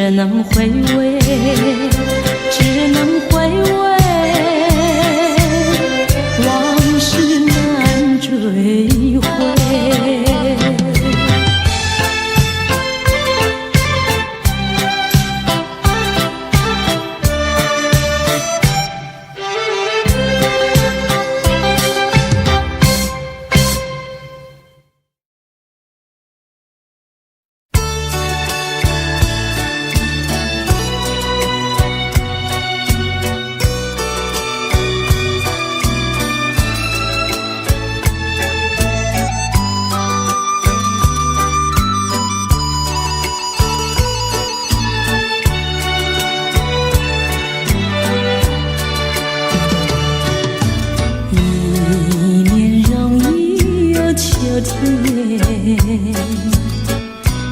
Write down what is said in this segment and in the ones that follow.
只能回味，只能回味，往事难追回。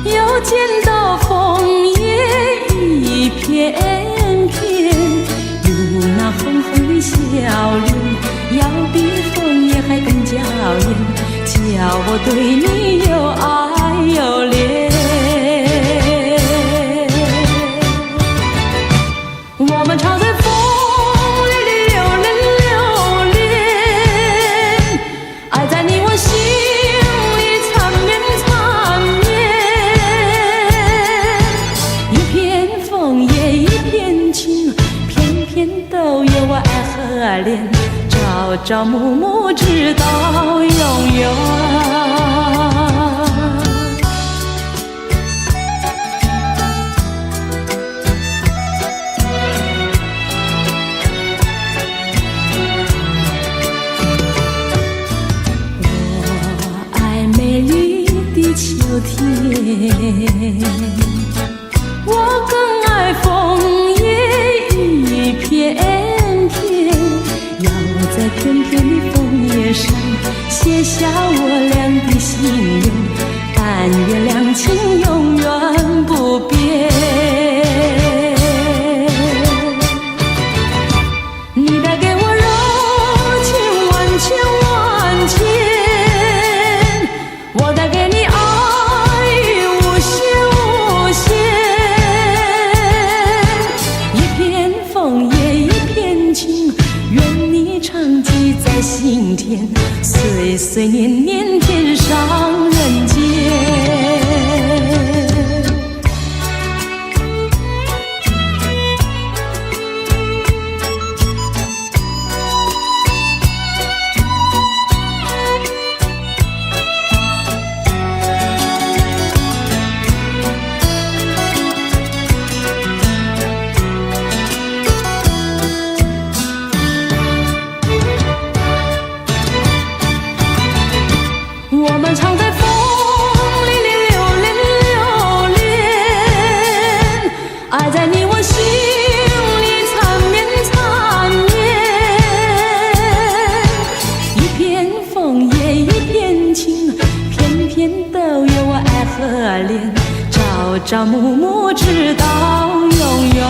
又见到枫叶一片片，有那红红的笑脸，要比枫叶还更娇艳，叫我对你又爱又恋。我们常在风里流连流连，爱在你我心里缠绵缠绵，一片枫叶一片情，片片都有我爱和恋，朝朝暮暮直到永远。秋天，我更爱枫叶一片片，要在片片的枫叶上写下我俩的心愿，但愿两情永远不变。你带给我柔情万千万千，我带给你爱心田，岁岁年年天上人间。我们常在风里流连流连，爱在你我心里缠绵缠绵，一片枫叶一片情，片片都有我爱和恋，朝朝暮暮直到永远。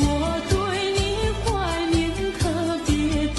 我对你怀念特别多。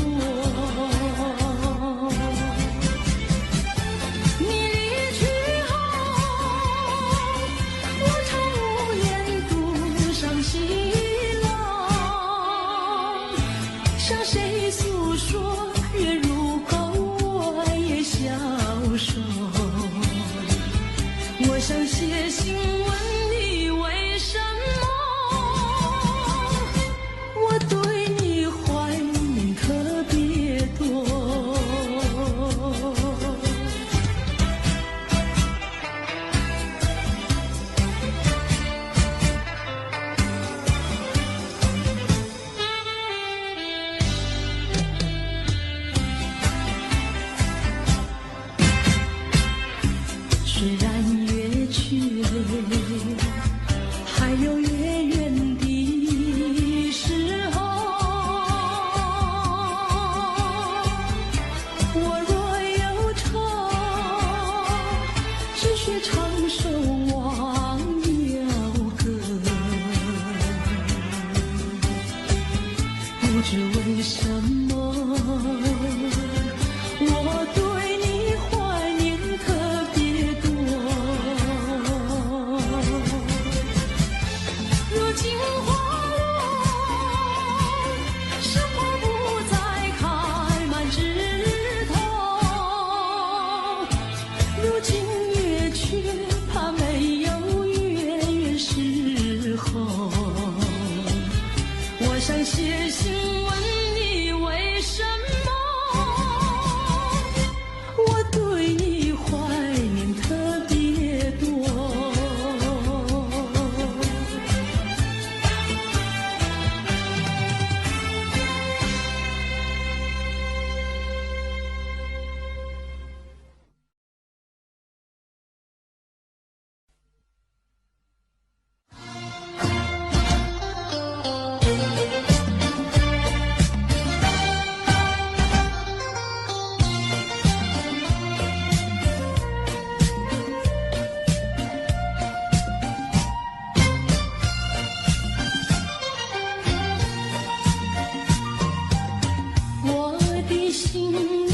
心里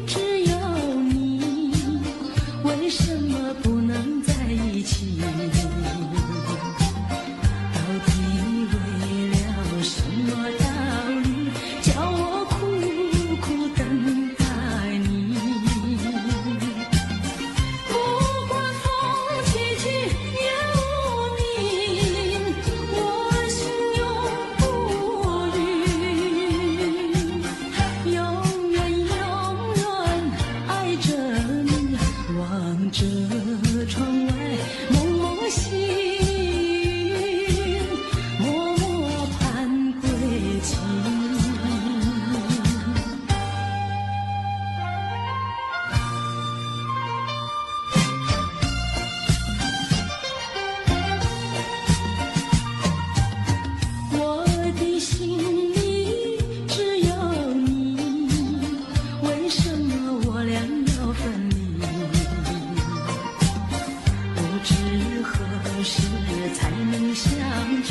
只有你，为什么不能在一起？到底为了什么道理，叫我苦苦等待你？不管风起起也无你，我心永不渝，永远永远爱着你，望着窗外蒙蒙细雨，默默盼归期。我的心里只有你，为什么我俩要分离？不知何时才能相聚，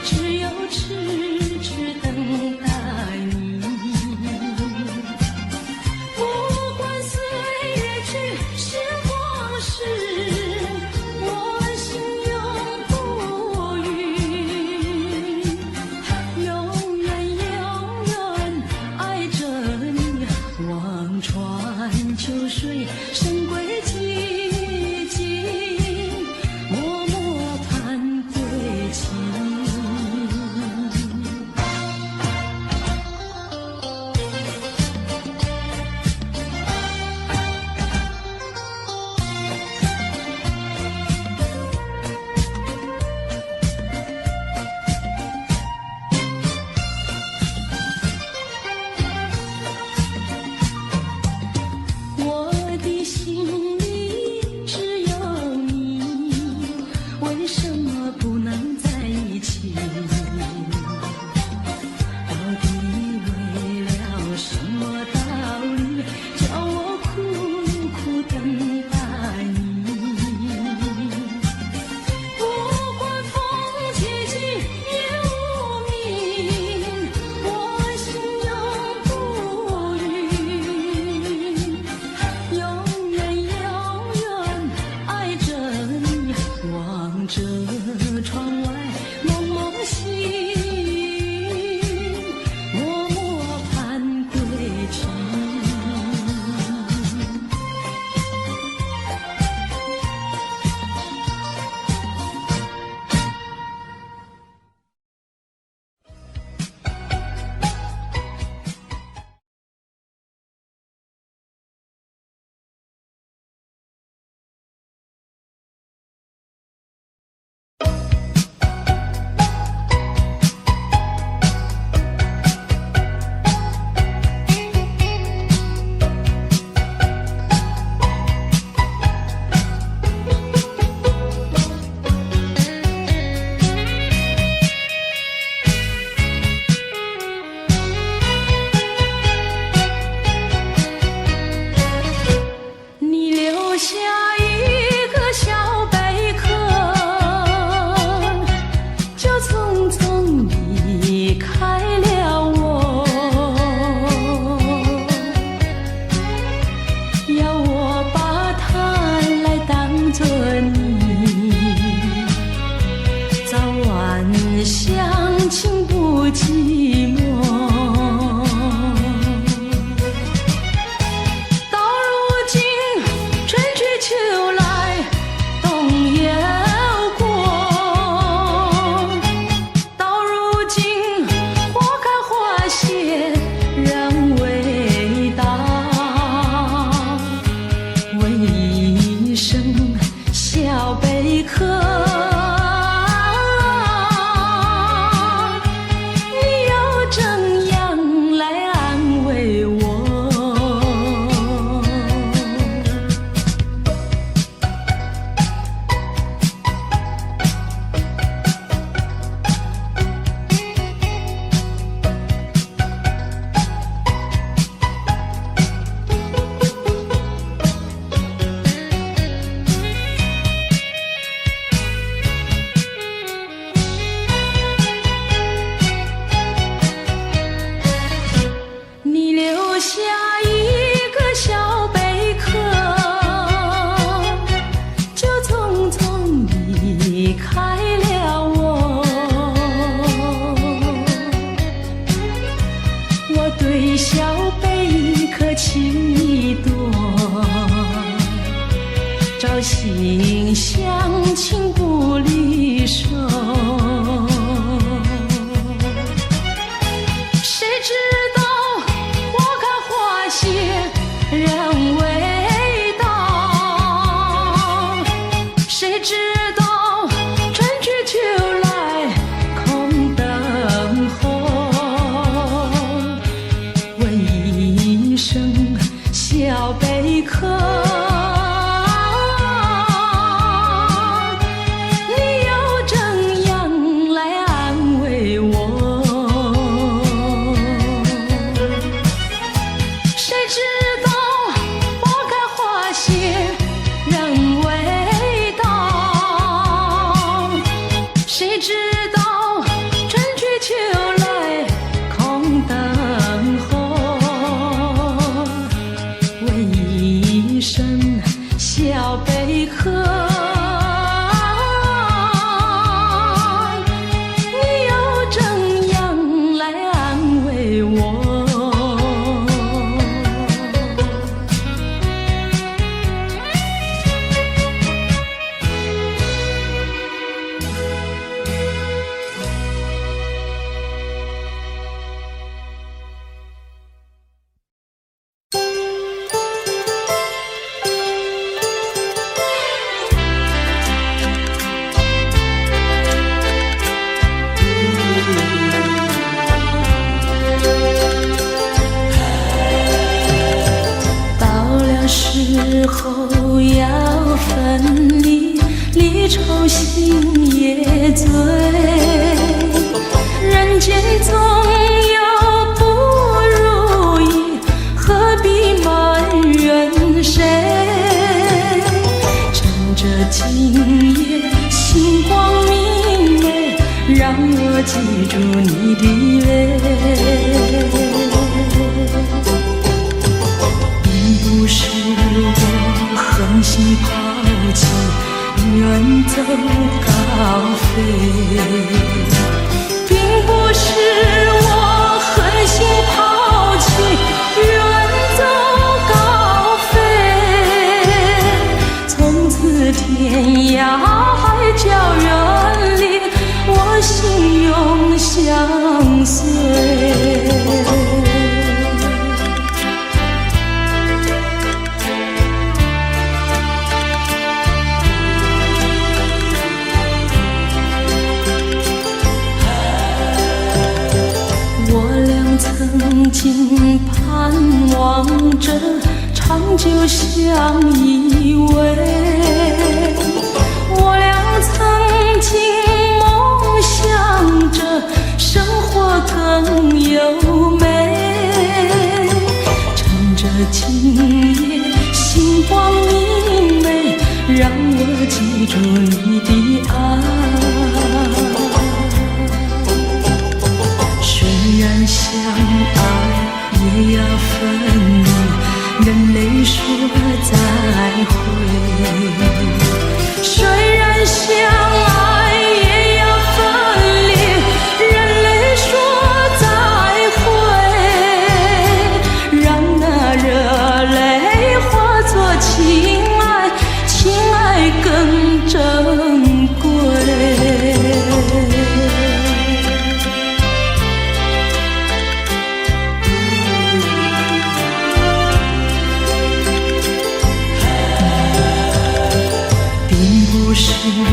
只有痴痴等待你。不管岁月去，时光逝，我心永不渝，永远永远爱着你，望穿秋水，深归寂静，默默盼归期。我的心下一个小贝壳，就匆匆离开了我。我对小贝壳情意多，朝夕相亲不离手。谁知道花开花谢人未到，谁知道春去秋来空等候。问一声小贝壳，你又怎样来安慰我？谁知道花开花谢人未到，谁知道春去秋来空等候。问一声小贝壳，你又怎样来安慰我？时候要分离，离愁心也醉。人间总有不如意，何必埋怨谁？趁着今夜星光明媚，让我记住你的泪。不是我狠心抛弃，远走高飞，并不是我狠心抛弃，远走高飞。从此天涯海角远离，我心永相随。曾经盼望着长久相依偎，我俩曾经梦想着生活更优美。趁着今夜星光明媚，让我记住你的爱。虽然相爱也要分离，任泪说再会。虽然相爱也要分离，任泪说再会。让那热泪化作情爱，情爱更珍贵。不是我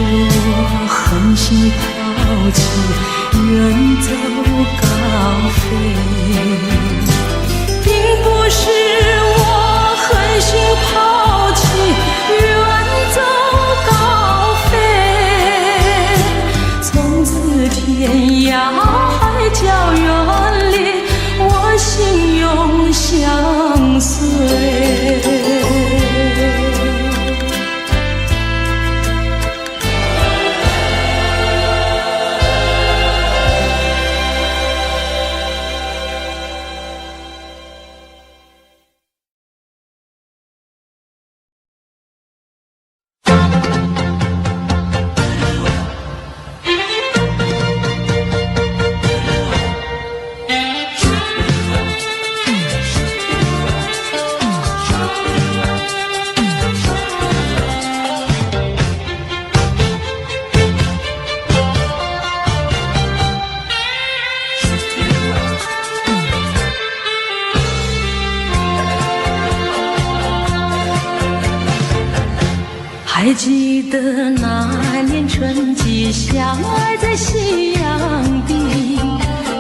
还记得那年春季，相爱在夕阳底，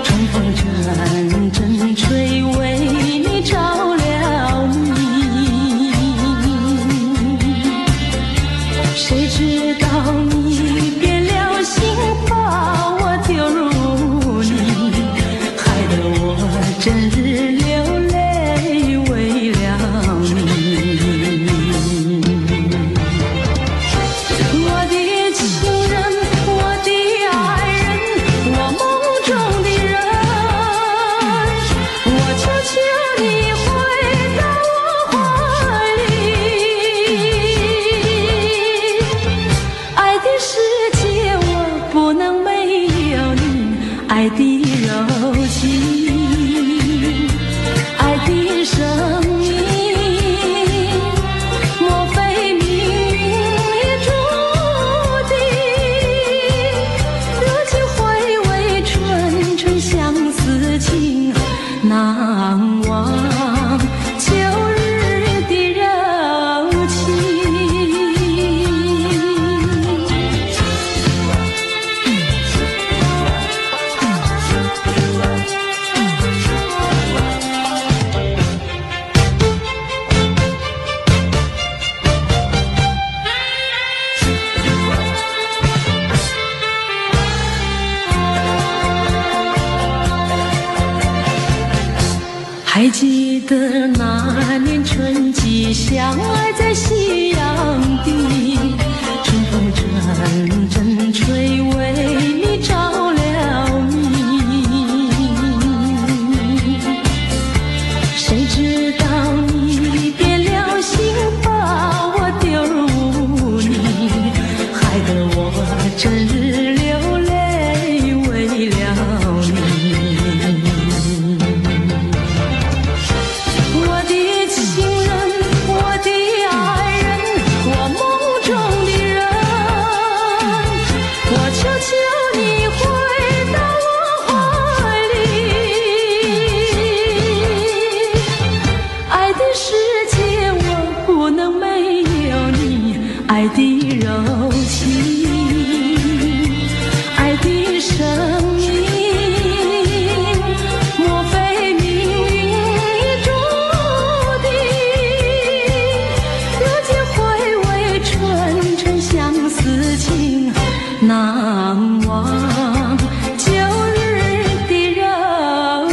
春风阵阵吹，为你着了迷。谁知道你变了心，把我丢入泥，害得我整日流泪为了你。我的情人，我的爱人，我梦中的人，我求求你回到我怀里。爱的世界我不能没有你，爱的柔情，爱的生命，莫非命运已注定？如今回味纯纯相思情，难忘旧日的柔情。还记得那年春季，相爱在夕阳底，春风阵阵吹，为你着了迷。谁知道你变了心，把我丢入泥，害得我整日流泪为了你。我的情人，我的爱人，我梦中的人，我求求你回到我怀里。爱的世界我不能没有你，爱的柔情，爱的生命，莫非命运已注定？如今回味纯纯相思情，难忘旧日的柔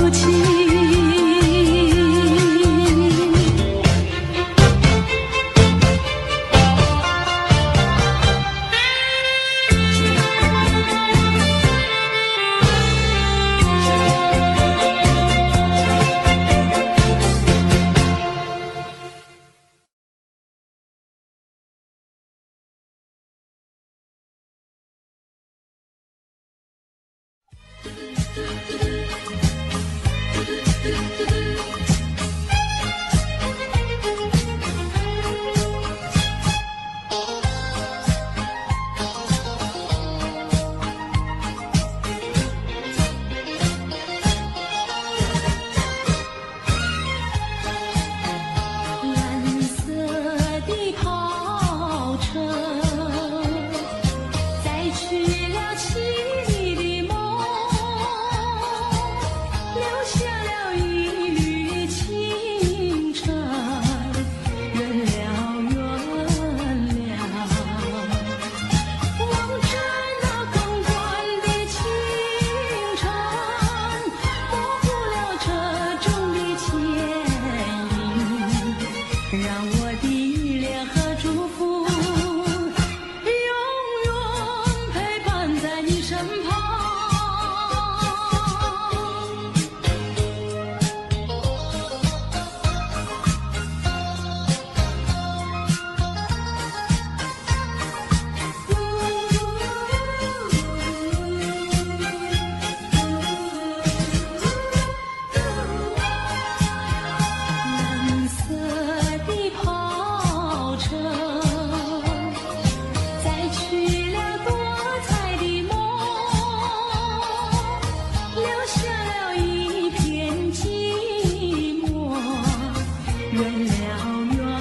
情。蓝色的跑车载去了凄厉的梦，留下了一缕青春，远了远了。望着那更换的清晨，模糊了这种的牵引，让我的依恋和祝福永远陪伴在你身旁。蓝色的跑车载去了多彩的梦，留下了一片寂寞，远了远了。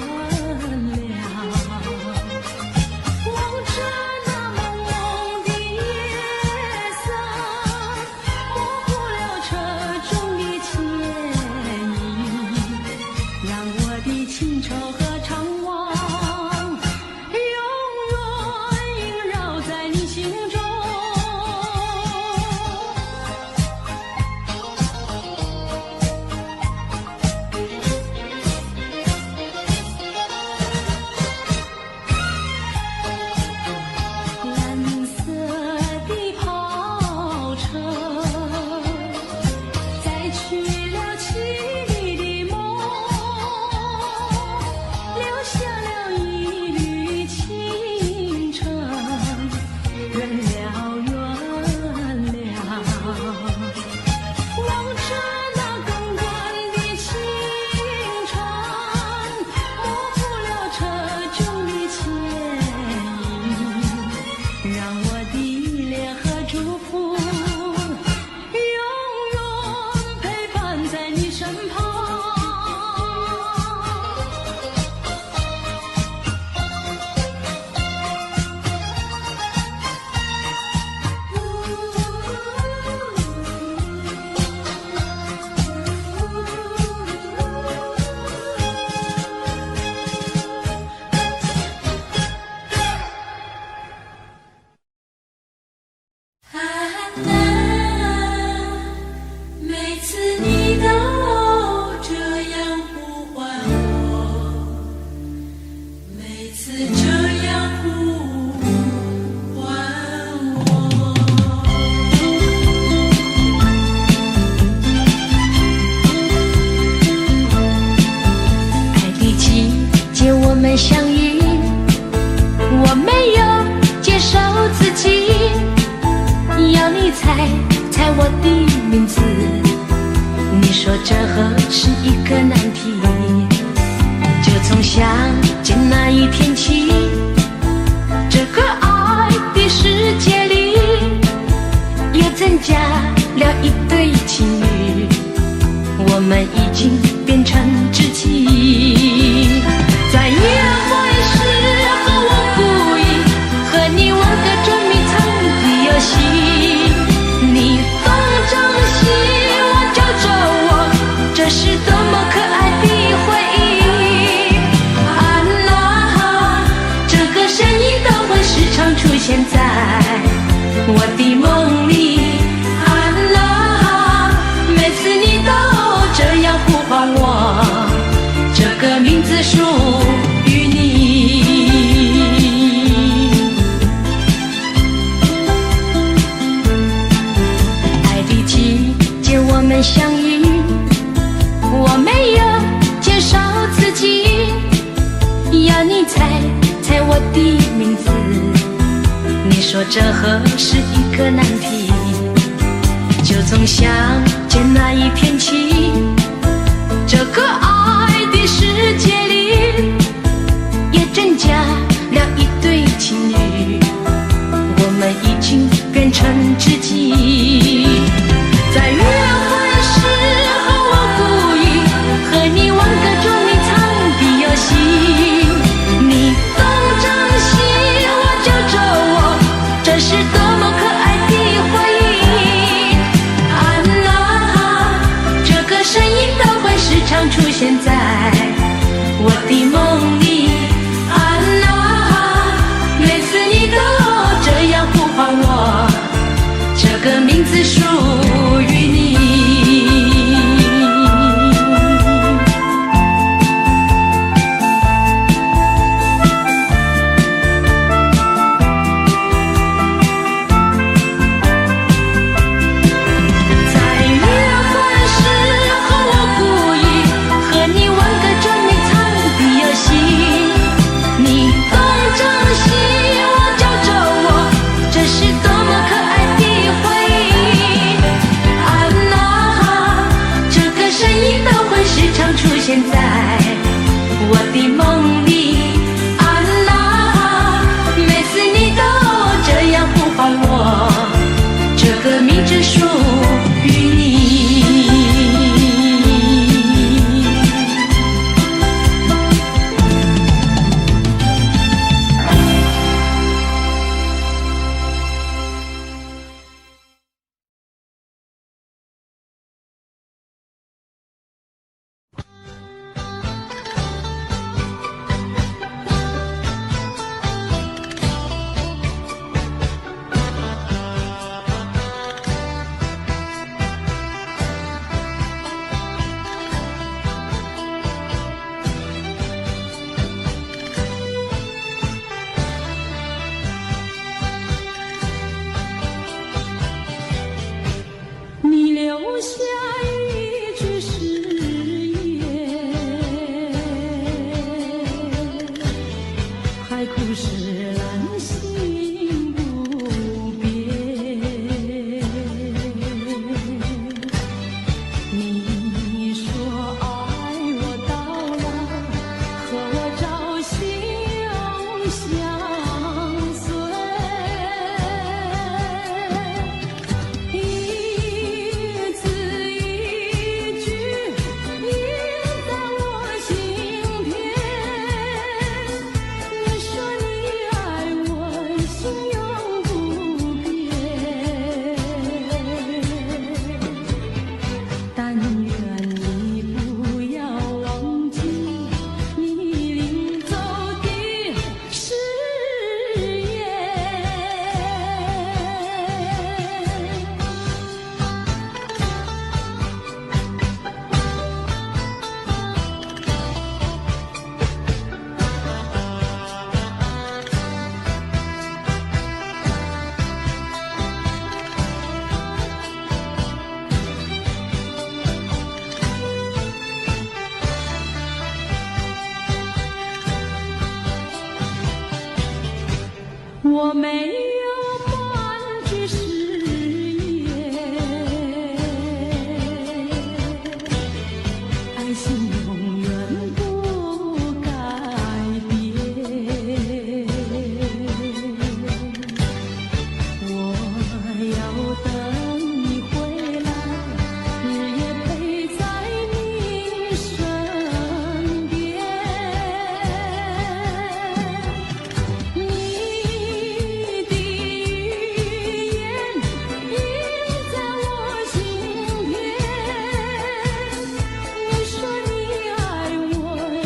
我的名字，你说这何是一个难题？就从相见那一天起，这个爱的世界里又增加了一对情侣，我们已经变成知己。在约会时候，我故意和你玩个捉迷藏的游戏，你东张西望叫着我，这是多么可爱的回忆。啊啦，这个声音都会时常出现在我的梦里。啊啦，每次你都这样呼唤我，这个名字属于你。爱的季节我们相遇，我没有介绍自己，要你猜猜我的名字，你说这何是一个难题？就从相见那一天起，这个爱的世界里也增加了一对情侣，我们已经变成知己。在约会时候，我故意和你玩个捉迷藏的游戏，你东张西望叫着我，这是多么可爱的回忆。啊啦，这个声音都会时常出现在我的梦里。啊啦，每次你都这样呼唤我，这个名字属于你。在约会时候，我故意和你玩个捉迷藏的游戏，你东张西望叫着我，这是多么可爱的回忆。啊啦，这个声音都会时常出现在我的梦里。啊啦，每次你都这样呼唤我，这个名字属于你。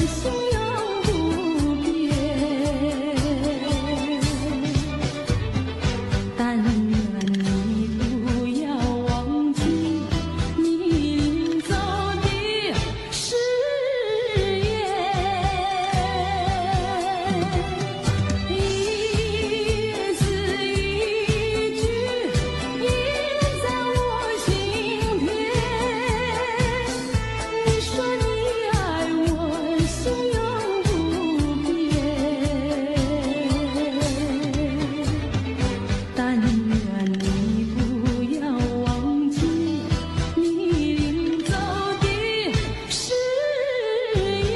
心永不变。但愿你不要忘记你临走的誓言，一字一句印在我心田。你说你爱我，心永不变。但愿你不要忘记你临走的誓言。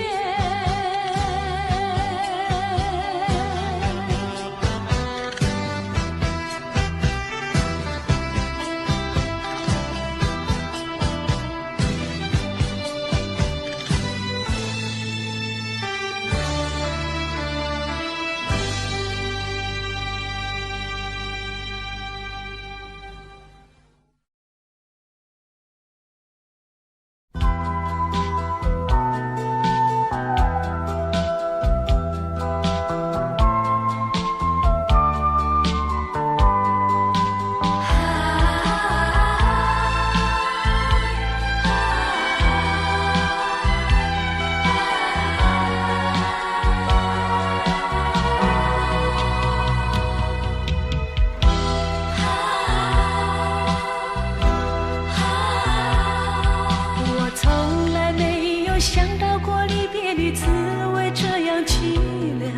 我从来没有想到过离别的滋味这样凄凉，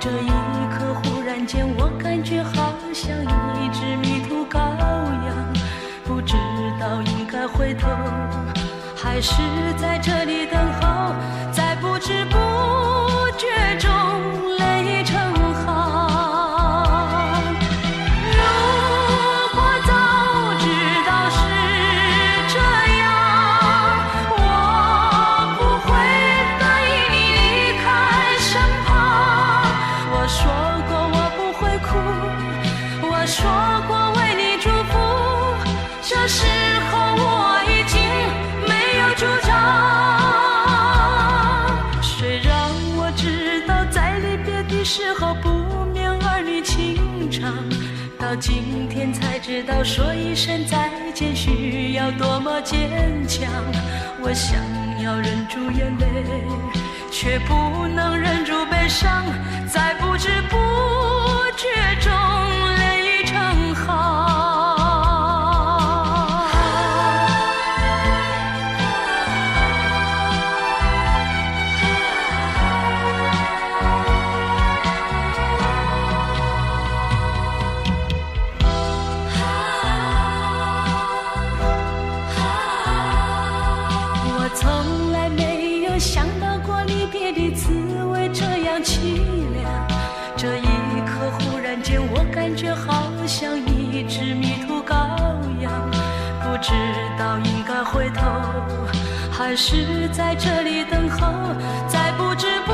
这一刻忽然间我感觉好像一只迷途羔羊，不知道应该回头还是在这里等候，在不知不觉中泪成行。如果早知道是这样，我不会答应你离开身旁。我说过我不会哭，我说过为你祝福，这时候我已经没有主张。谁让我知道在离别的时候不免儿女情长，到今天才知道说一声再见需要多么坚强。我想要忍住眼泪，却不能忍住悲伤，在不知不觉中泪成行。我从来没有想到过离别的滋味这样凄凉，这一刻忽然间我感觉好像一只迷途羔羊，不知道应该回头还是在这里等候，在不知不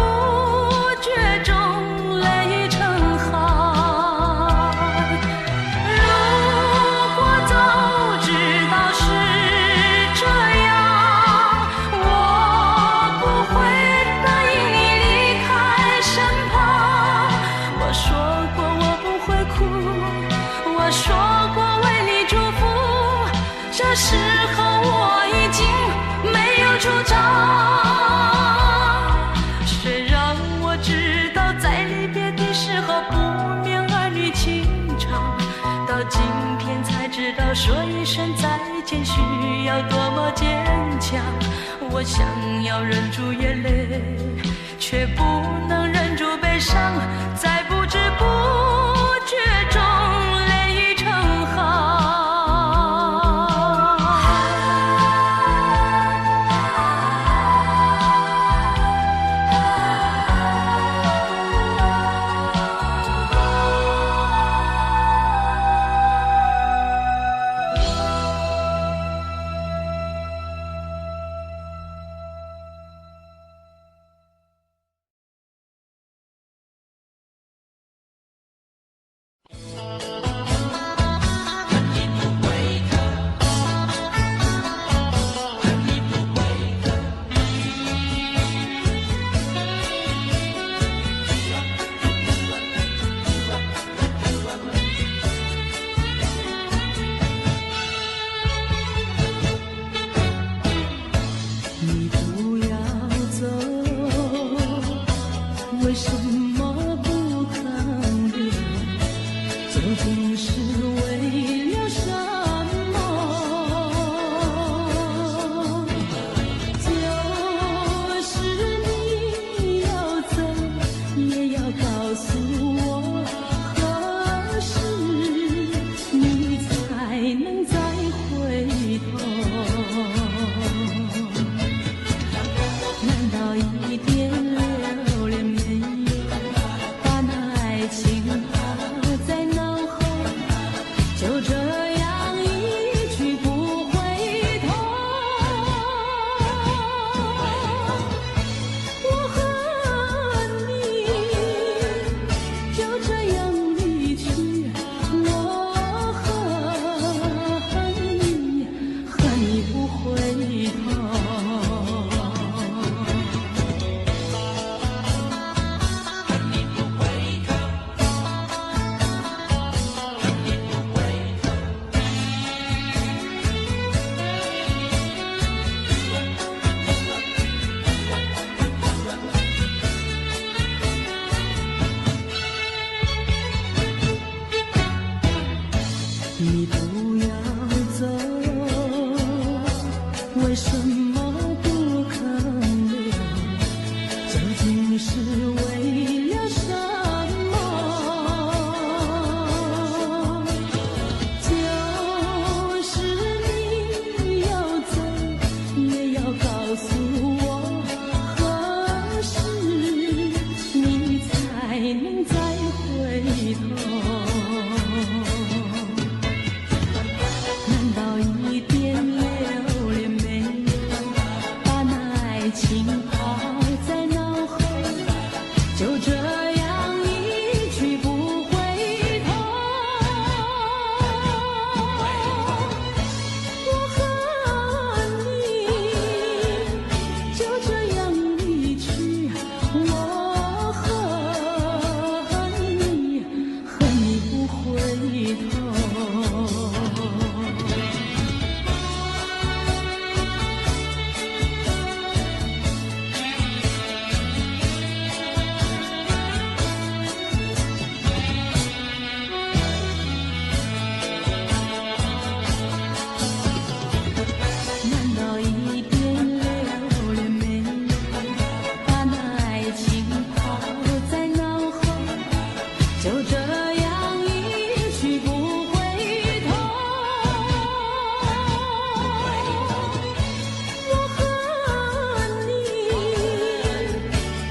觉中泪成行。如果早知道是这样，我不会答应你离开身旁。我说过我不会哭，我说过为你祝福，这时候我已经没有主张。谁让我知道在离别的时候不免儿女情长，到今天才知道说一声再见需要多么坚强。我想要忍住眼泪，却不能忍住悲伤，在不知不为什么不肯留？究竟是为了什么？就是你要走，也要告诉我，何时你才能再回头？难道一点留恋没有，把那爱情抛在脑后，就这样一去不回头？我和你就这样离去，我和你不回头。你不要走，为什么不肯留？究竟是为了什么？就是你要走，也要告诉我，何时你才能再回头？难道一点留恋没有，把那爱情抛在脑后，就这样一去不回头？我和你就这样离去，我和你不回头。难道一点留恋没有，把那爱情抛在脑后，就这样一去不回头？我和你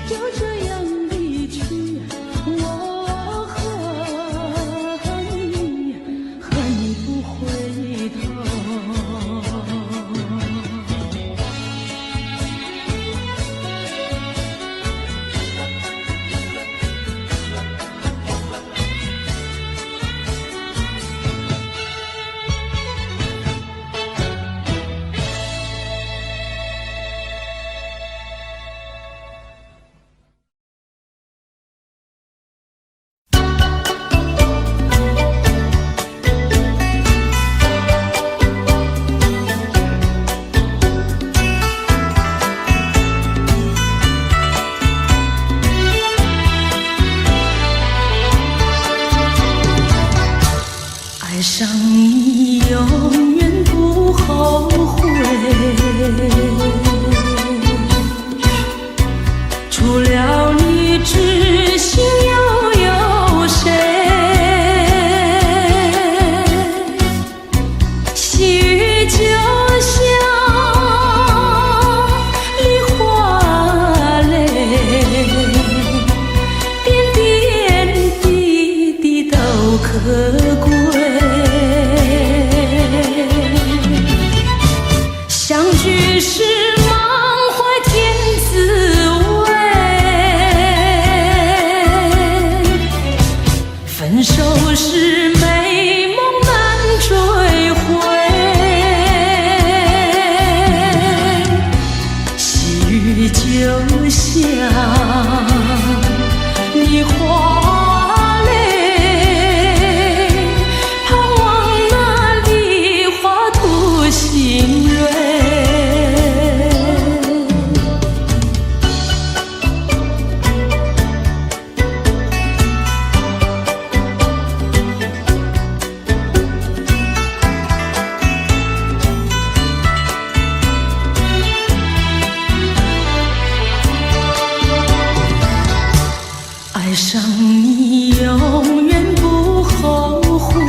就这样离去，我和你不回头。爱上你永远不后悔，除了你知心又有谁？细雨就像梨花泪，点点滴滴都可贵。爱上你永远不后悔，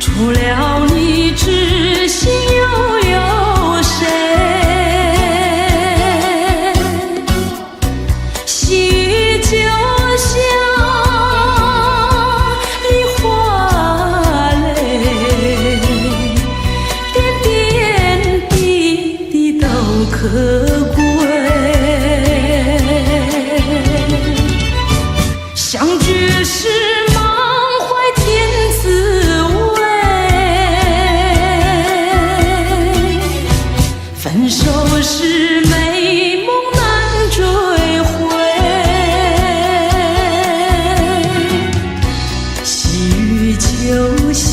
除了你知心又有谁？细雨就像梨花泪，点点滴滴都可贵。相聚时满怀甜滋味，分手时美梦难追回。细雨就像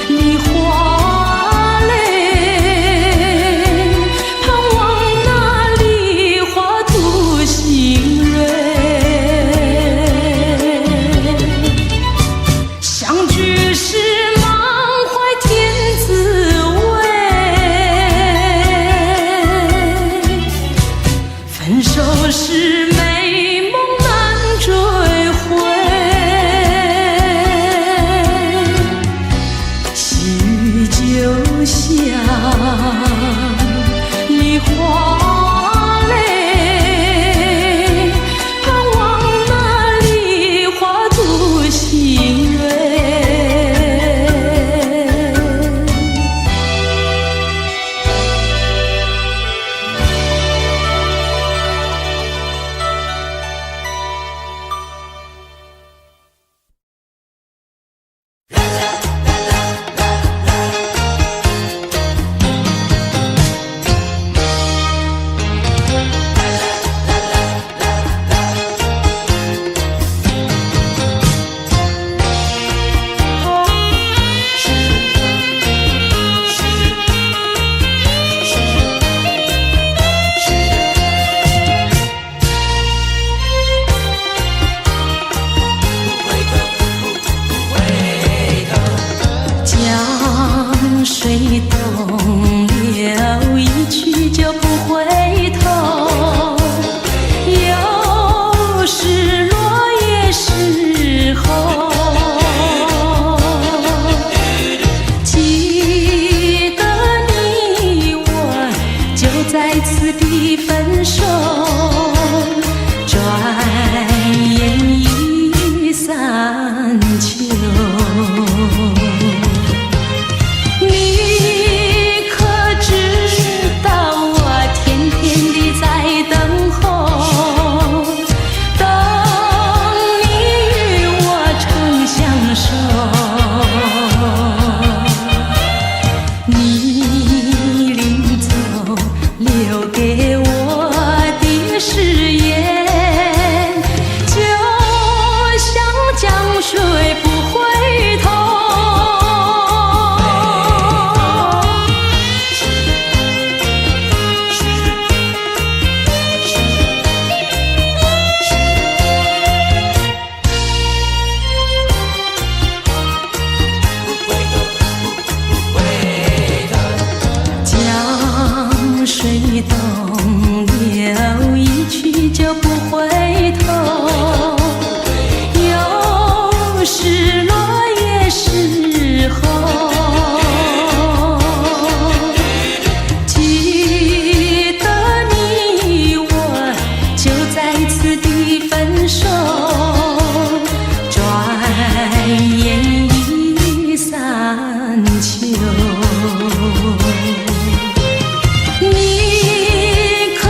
梨花泪，盼望那梨花吐新蕊。相聚时满怀甜滋味，分手时美梦难追回。细雨就像梨花泪，盼望那梨花吐新蕊。江水东流，一去就不回头。有时落叶时候，记得你我就在此地分手，转眼已散秋。你可知道我天天地在等候，等你与我长相守。你临走留给我的誓言，就像江水不回头。江水东流，一去就不回头。有时落叶时候，记得你我就在此地分手，转眼已散秋。你可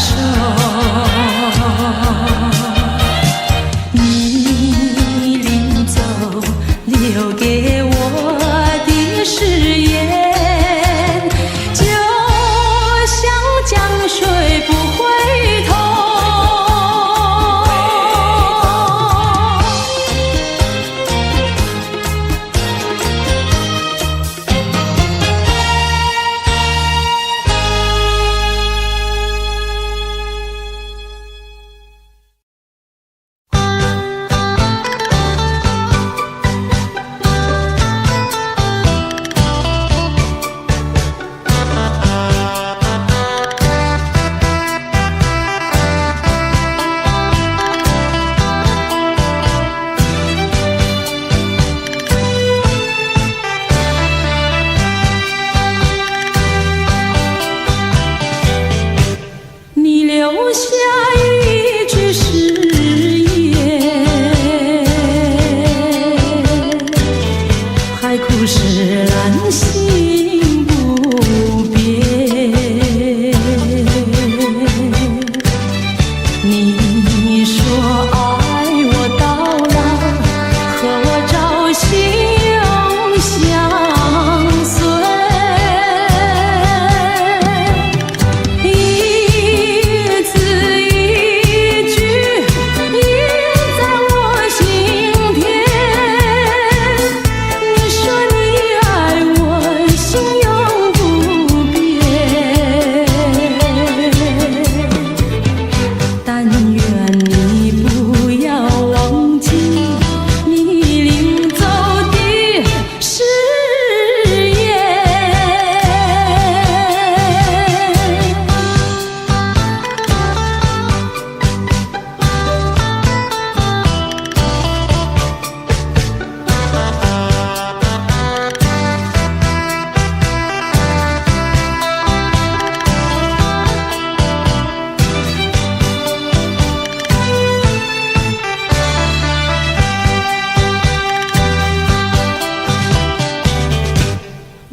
手。你临走留给我的誓言，就像江水不回头。留下一句誓言，海枯石烂心不变。你说爱我到老，和我朝夕永相随。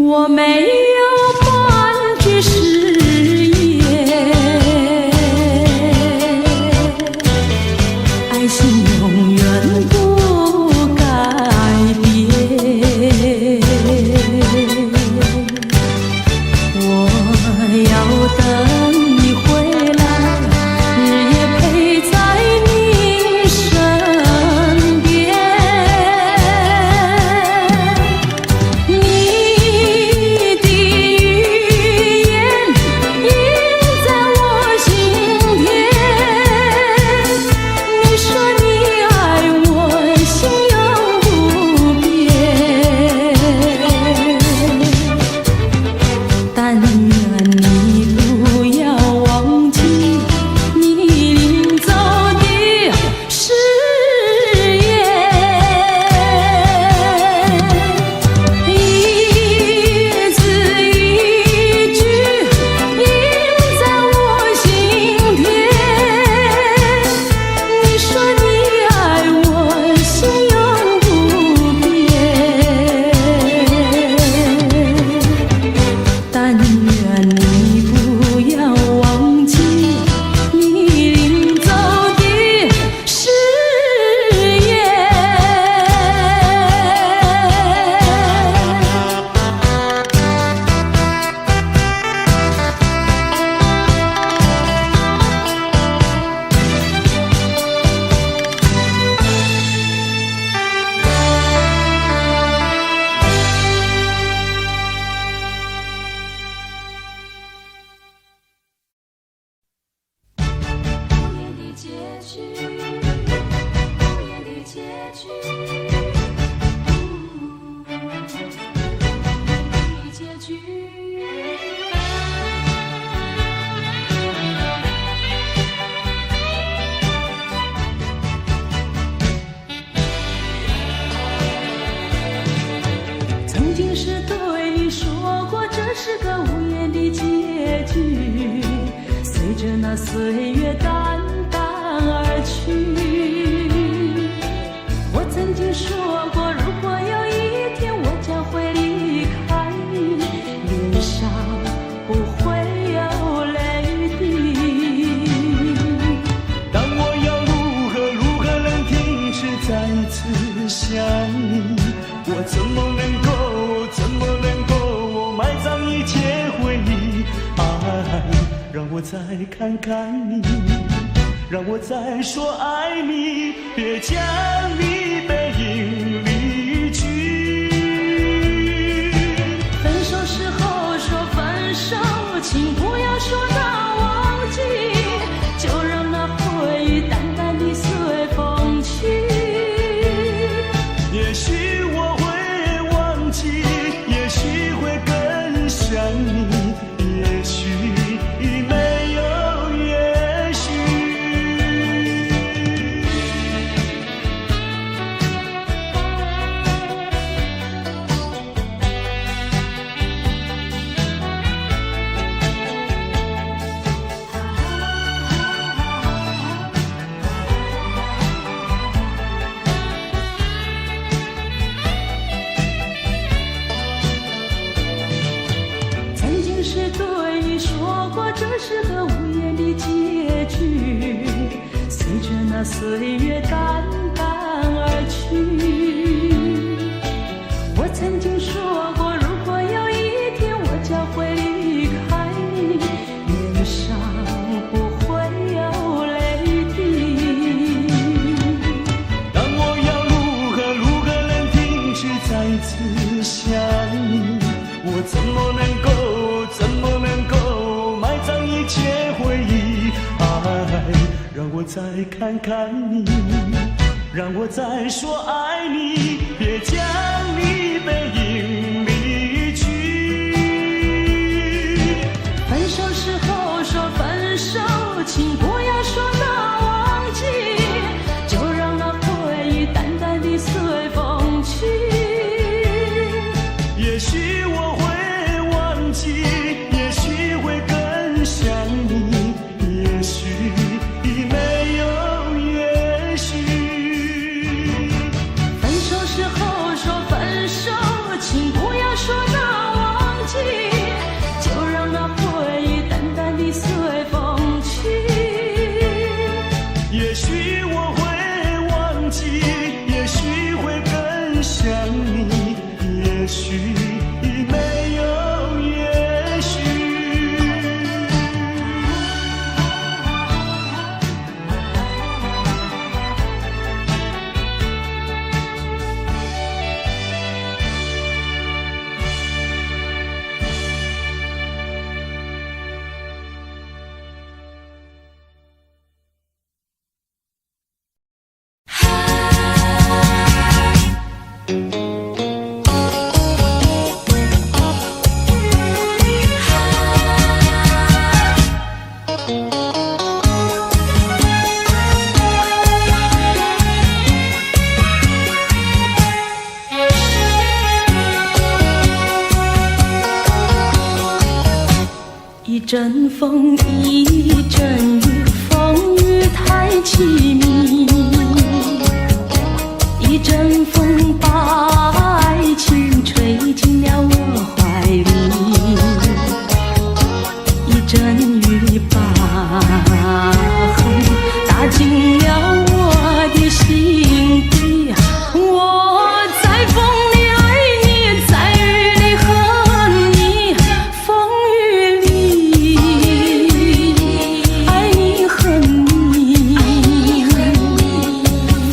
我没有半句誓言，爱情永远不改变。我要等你回来，日夜陪在你身边。曾经是对你说过，这是个无言的结局，随着那岁月淡淡而去。我曾经说过，如果有一天我将会离开你，脸上不会有泪滴。我再看看你，让我再说爱你，别将你背影离去。分手时候说分手，请不要说那忘记，就让那回忆淡淡地随风去。也许我会忘记，也许会更想你，也许没有也许。曾经是对你说过，这是个无言的结局，随着那岁月淡淡而去。我曾经说过，如果有一天我将会离开你，脸上不会有泪滴。当我要如何能停止再次想你？我怎么能够埋葬一切回忆？爱，让我再看看你，让我再说爱你，别将你背影离去。分手时候说分手，请不要说那忘记，就让那回忆淡淡地随风去。也许我会忘记，也许会更想你，也许没有也许。分手时候说分手，请不要说那忘记，就让那回忆淡淡地随风去。也许我会忘记，也许会更想你，也许没有也许。一阵风，一阵雨，风雨太凄迷。一阵风把爱情吹进了我怀里，一阵雨把恨打进了我的心底。我在风里爱你，在雨里恨你，风雨里爱你恨你，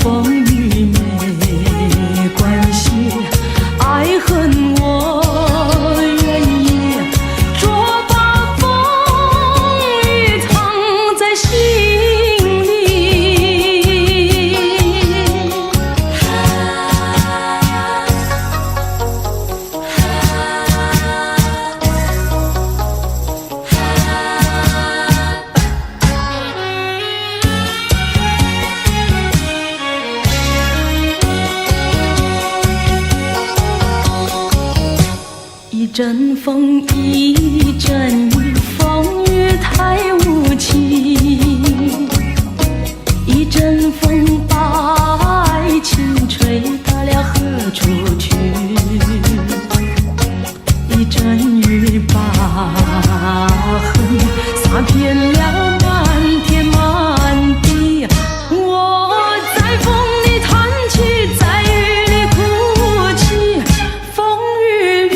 风雨没关系，爱恨我愿意，捉把风雨藏在心里。一阵风，一阵雨，风雨太无情。一阵风把爱情吹到了何处去？一阵雨把恨洒遍了满天满地。我在风里弹起，在雨里哭泣，风雨里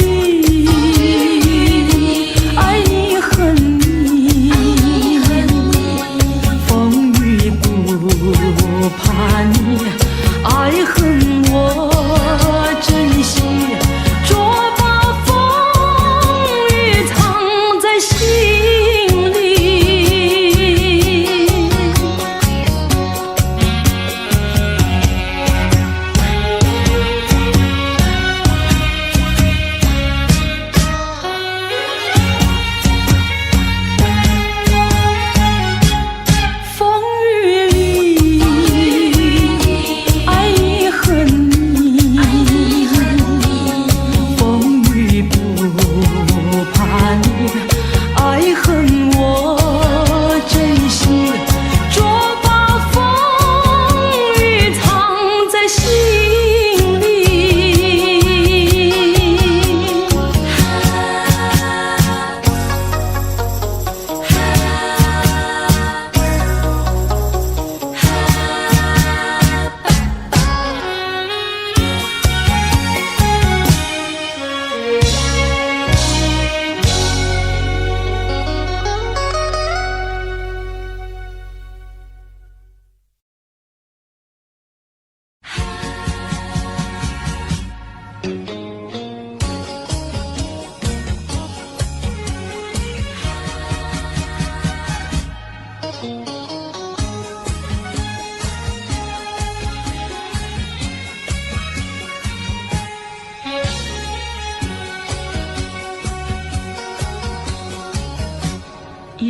一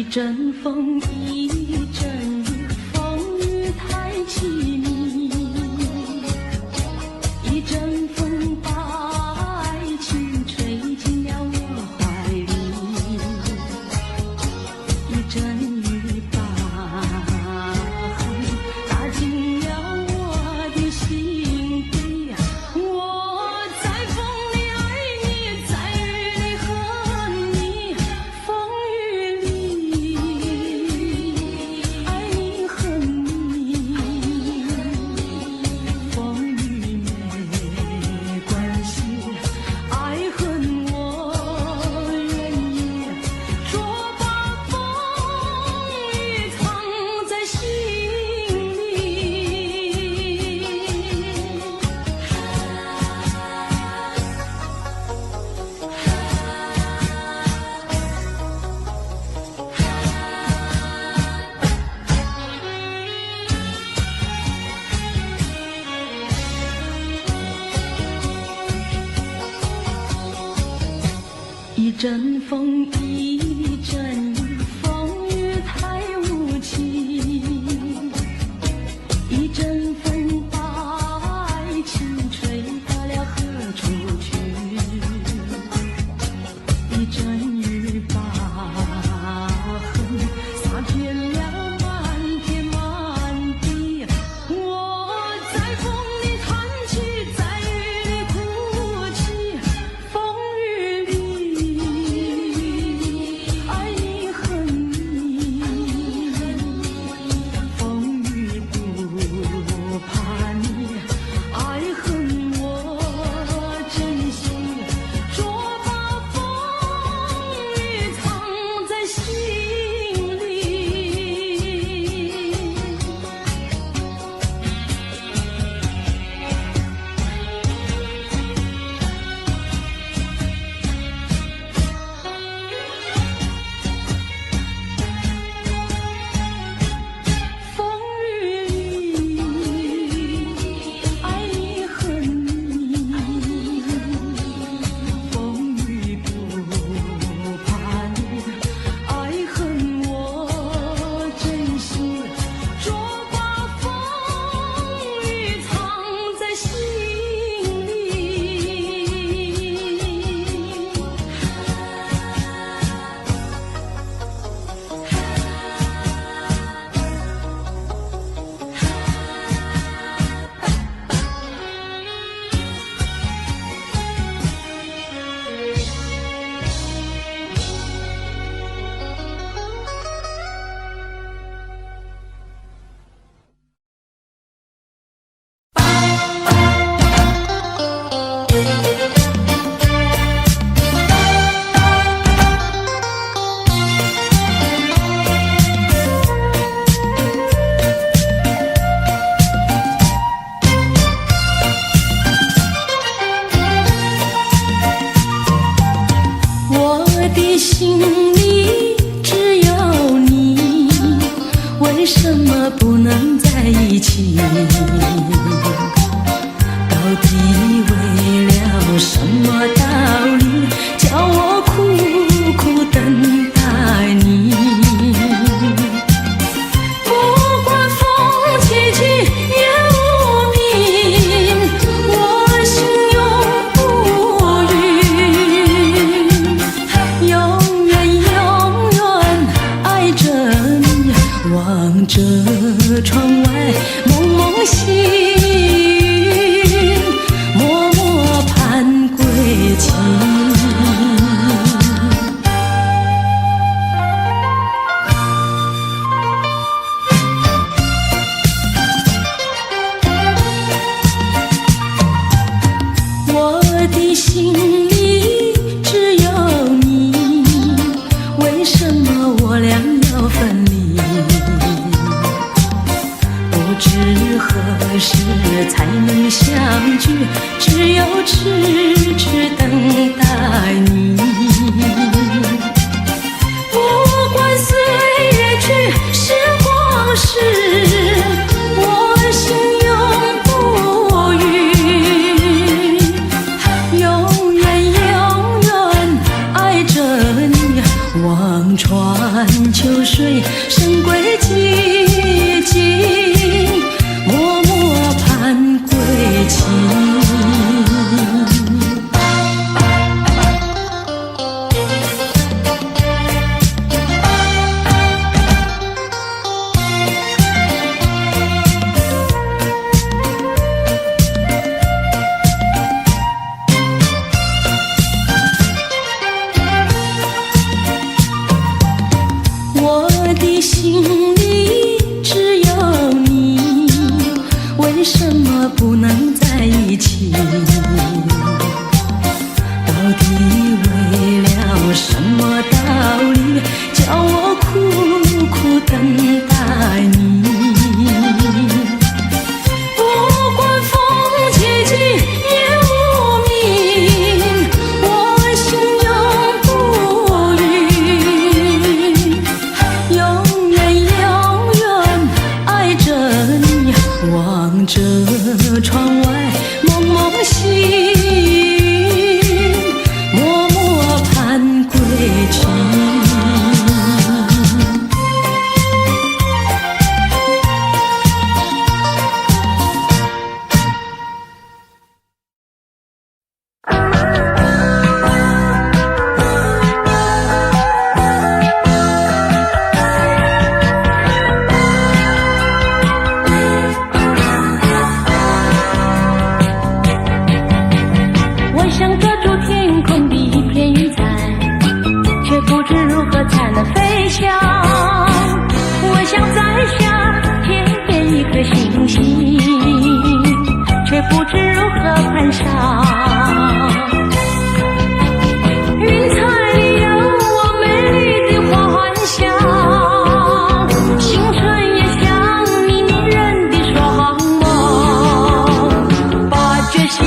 阵风，一阵雨，风雨太凄迷。一阵风把爱情吹进了我怀里，一阵雨把恨打进了我的心底。我在风里爱你，在雨里恨你，风雨里爱你恨你，风雨没关系，爱恨我愿意，说把风雨藏在心里。一阵风，一阵雨，风雨太无情。一阵风把爱情吹到了何处去？一阵雨把恨洒遍了满天满地。我在风里叹气，在雨里哭泣，风雨里爱你恨你，风雨不怕你，爱恨我珍惜，说把风雨藏在心里。风雨里爱你恨你，风雨不怕你，爱恨我珍惜，说把风雨藏在心里。我的心里只有你，为什么不能在一起？到底为了什么道理，叫我苦苦等待你？不管风起起也无名，我心永不渝，永远永远爱着你，望着窗外蒙蒙细雨，默默盼归期。我的心里只有你，为什么我俩要分离？不知何时才能相聚，只有痴痴等待你。不管岁月去，时光爱你。不管风起起也无名，我心永不渝，永远永远爱着你，望着窗外蒙蒙星，默默盼归期。我想抓住天空的一片云彩，却不知如何才能飞翔。我想摘下天边一颗星星，却不知如何攀上。云彩里有我美丽的幻想，星辰也像你迷人的双眸，把决心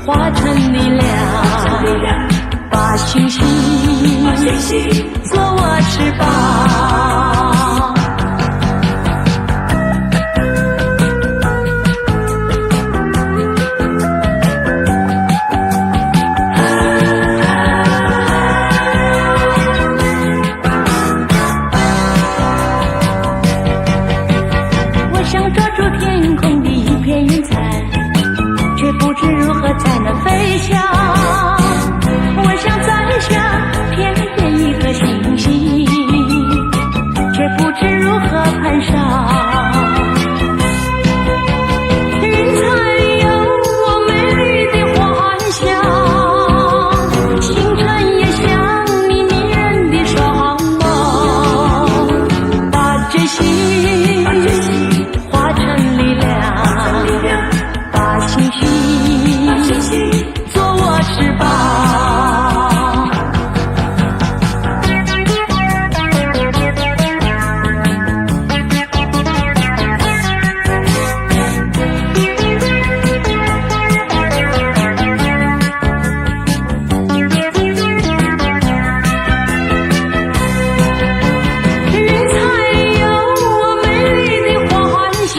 化成力量，把星星做我翅膀。我想抓住天空的一片云彩，却不知如何才能飞翔。我想摘下天边一颗星星，却不知如何攀上。云彩里有我美丽的幻想，星辰也像你迷人的双眸，把决心化成力量，把星星做我翅膀。云彩里有我美丽的幻想，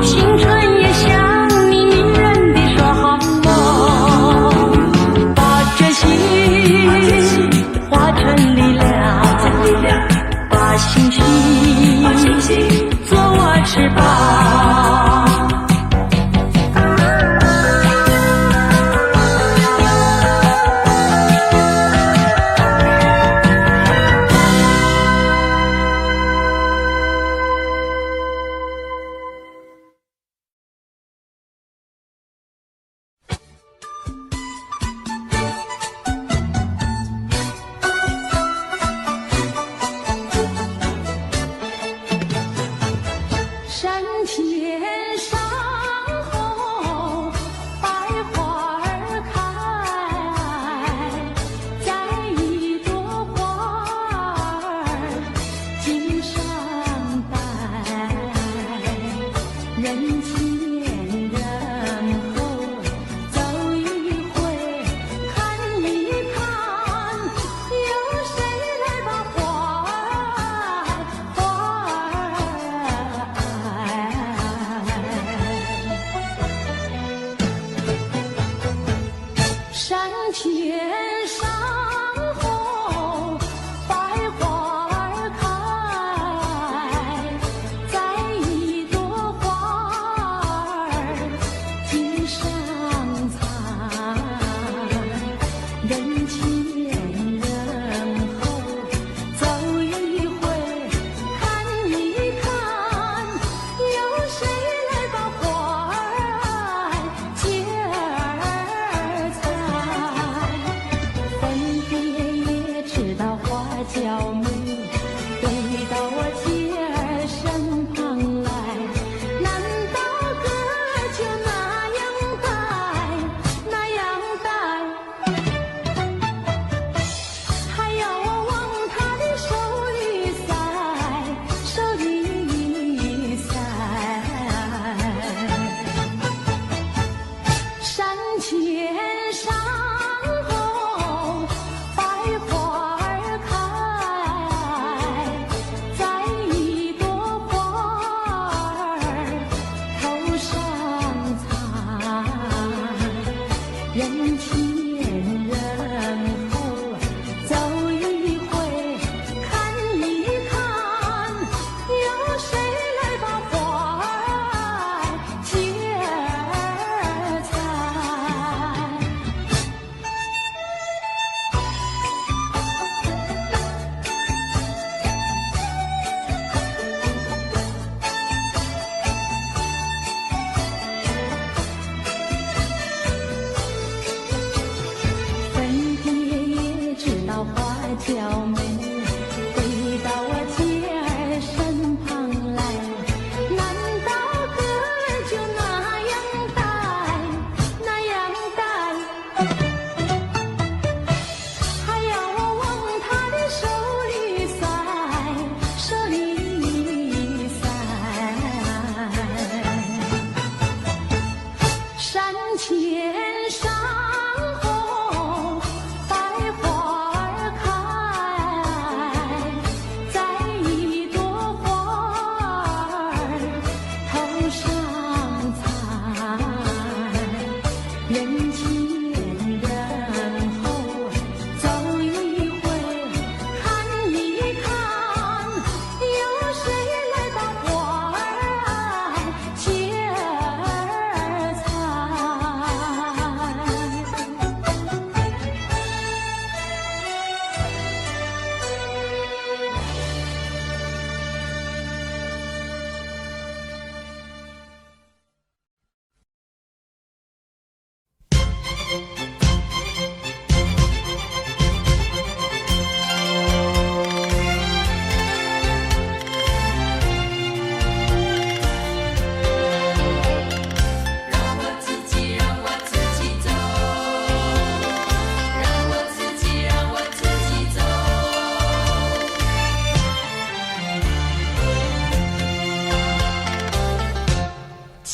星辰也像你迷人的双眸，把决心化成力量，把星星做我翅膀。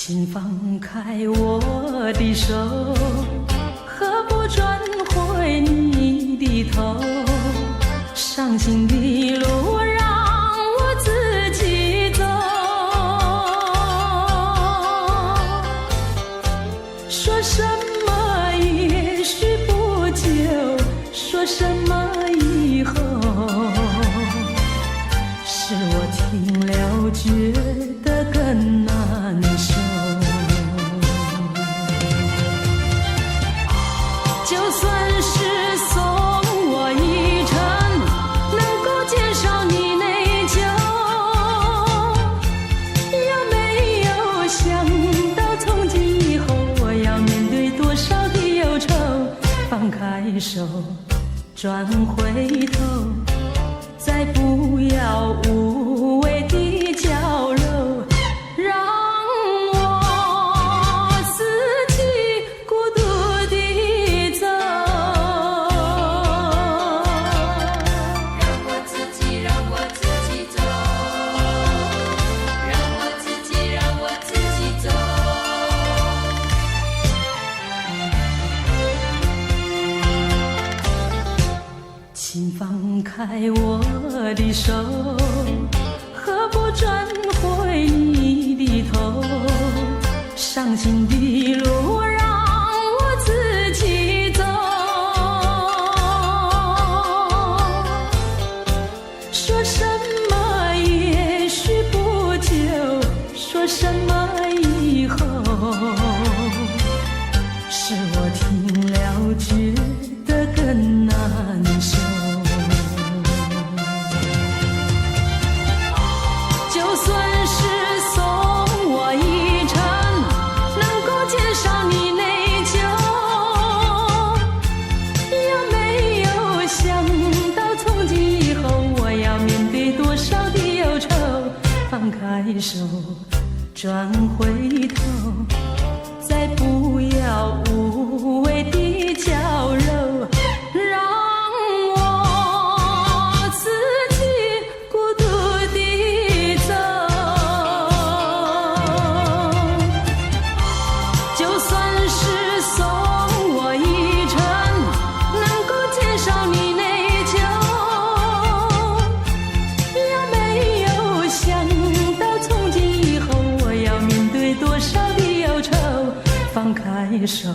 请放开我的手，何不转回你的头？伤心的路让我自己走。说什么也许不久，说什么以后，是我听了觉得更难受。就算是送我一程，能够减少你内疚，有没有想到从今以后我要面对多少的忧愁？放开手，转回头，再不要无谓的交流，让我自己孤独地走。让我自己走，让我自己走。请放开我的手，何不转回你的头？伤心的路让我自己走。说什么也许不久，说什么以后，是我听了觉得更难受。就算是送我一程，能够减少你内疚，有没有想到从今以后我要面对多少的忧愁？放开手，转回头，再不要无谓的交流，让我自己孤独地走。就算是送我一程，能够减少你内疚，有没有想到从今以后我要面对多少的忧愁？放开手，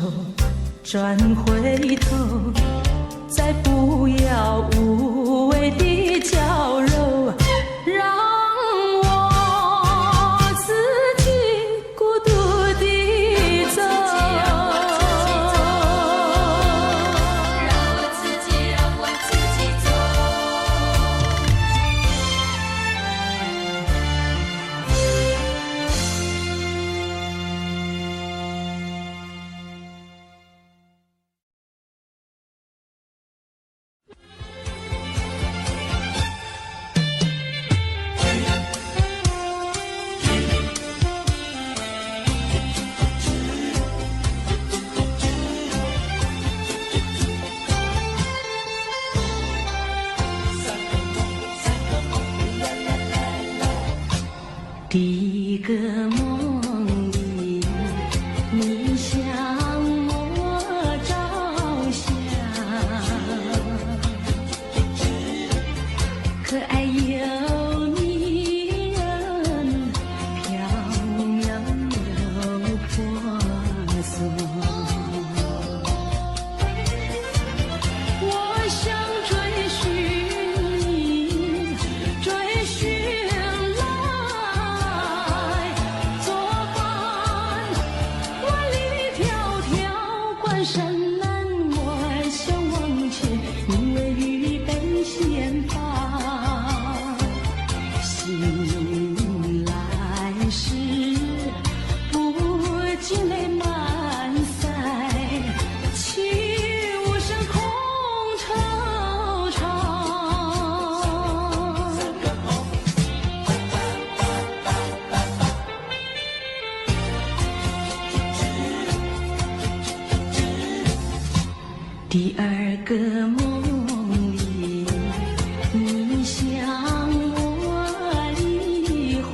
转回头，再不要无谓的交流，让我自己孤独地走。让我自己走。第一个梦里，你向我照相，可爱又迷人，飘渺又婆娑。我想追寻你，追寻来作伴。万里迢迢，关山难，我想往前，你为预备先发。醒来时，不禁泪满腮，泣无声空惆怅。第二个梦里，你向我离怀，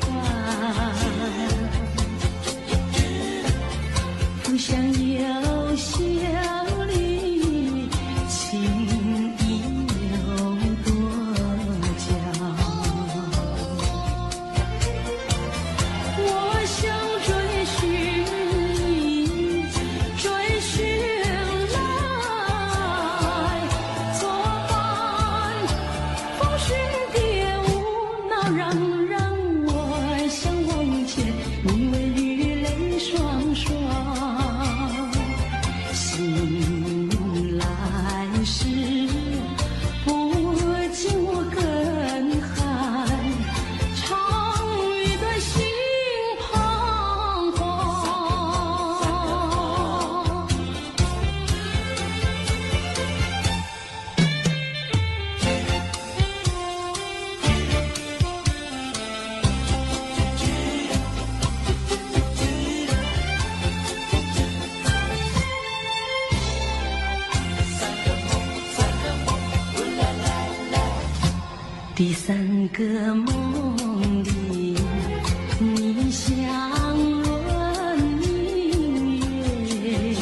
让我想往前，你微雨泪双双。醒来时，不见我更寒，长雨的心彷徨。第三个梦里，你香润明月，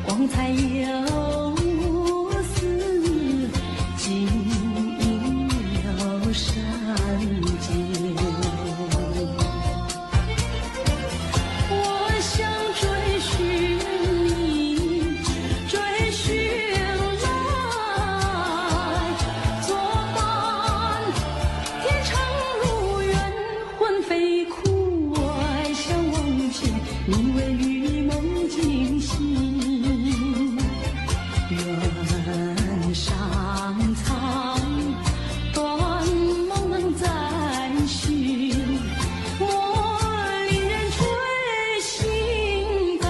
光彩又似锦绣山间。我想追寻你，追寻作伴天长路远，魂飞哭，我想往前，你为与梦惊醒。原上苍，断梦能再续，我令人追心肝。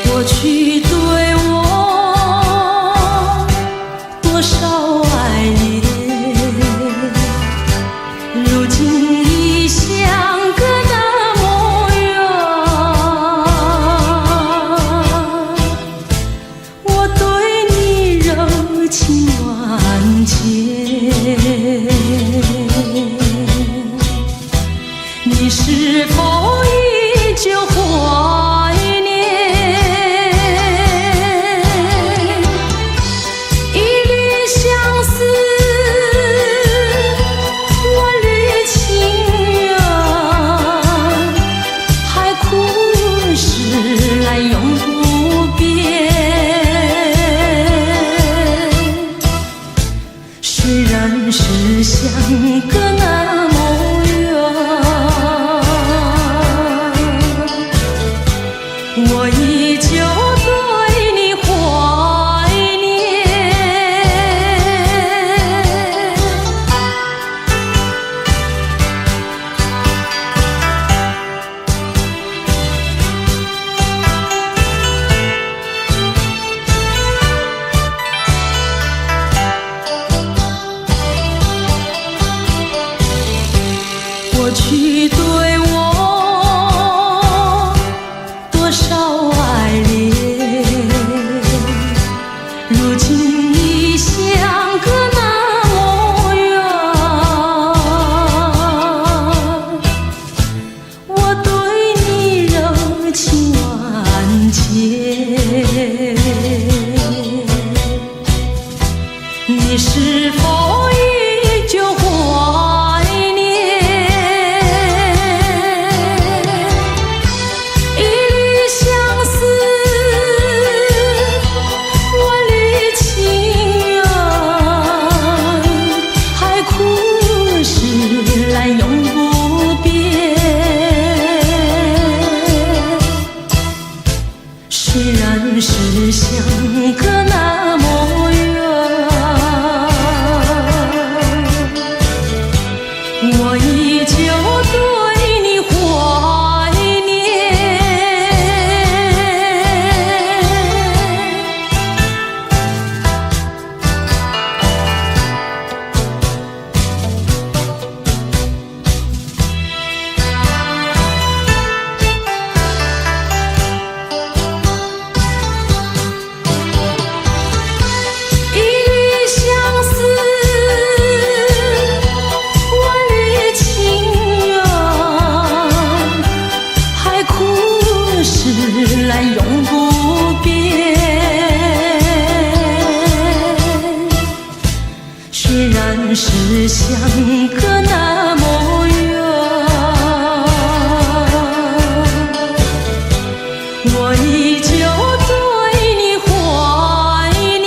过去对我多少爱恋，如今已相隔那么远。我对你柔情万千，你是否依旧怀念？虽然是相隔那么远，我依旧对你怀念。过去对我多少爱恋，如今已相隔那么远。我对你柔情万千，你是否依旧怀念？虽然是相隔那么远，我依旧对你怀念。是相隔那么远，我依旧对你怀念。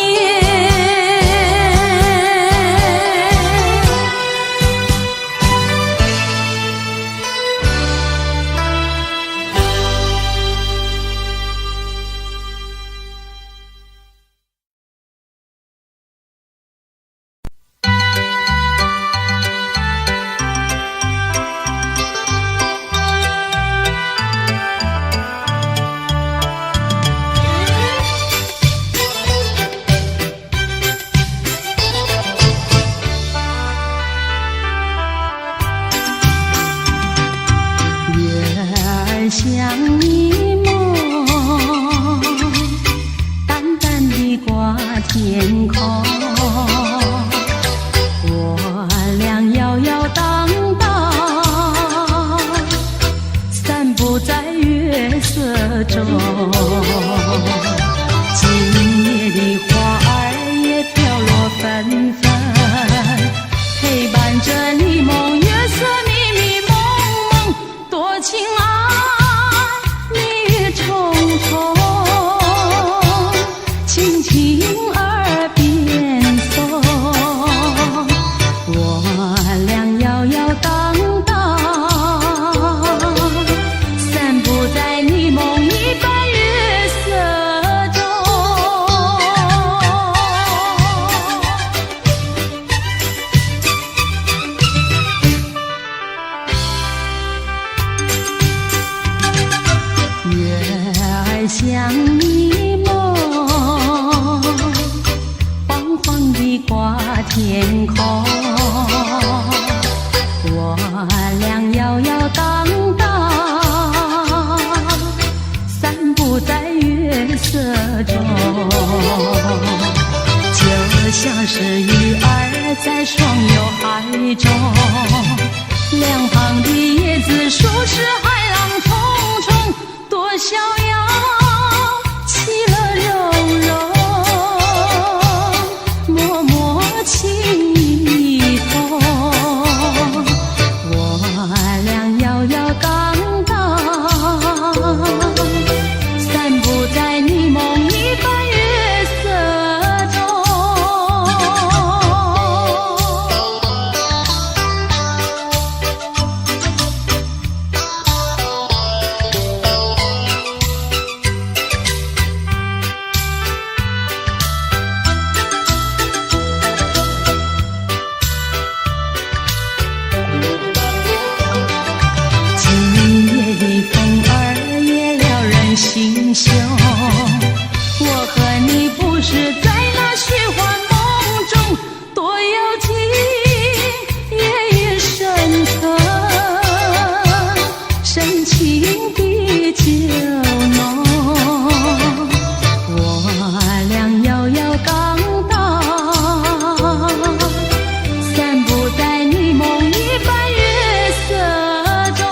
像一梦，淡淡地挂天空。我俩摇摇荡荡，散步在月色中。今夜的花儿也飘落纷纷，陪伴着你梦，月色迷迷蒙蒙，多情爱。轻轻耳边风，我俩摇摇荡荡，散步在你梦一般月色中。月儿像你梦，晃晃地挂天空。我俩摇摇荡荡，散步在月色中，就像是鱼儿在双游海中，两旁的叶子数是海浪冲冲，多逍遥，其乐融融，默默情意同。我俩摇摇荡荡，散步在你梦一般月色中。心胸，我和你不是在那虚幻梦中，多有情也深层，深情比酒浓。我俩摇摇荡荡，散步在你梦一般月色中。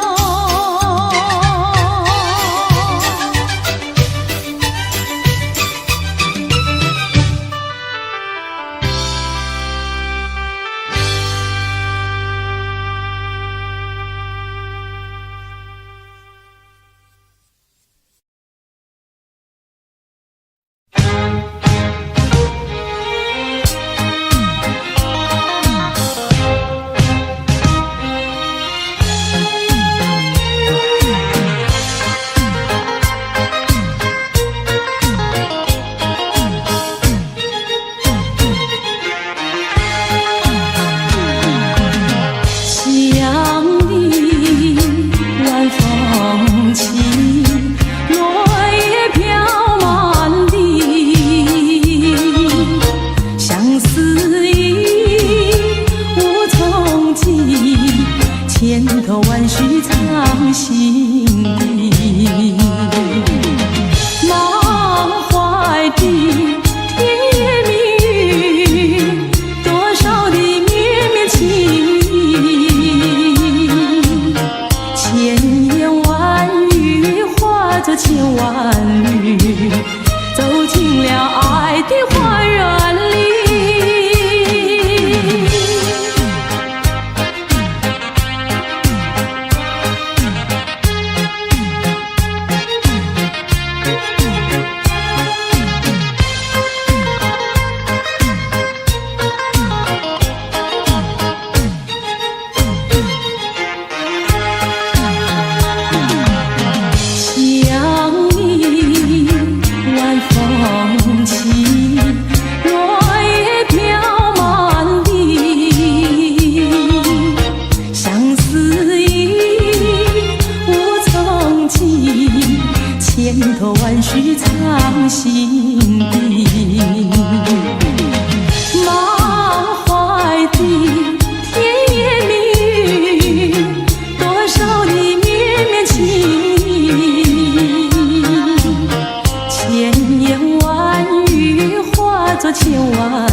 千万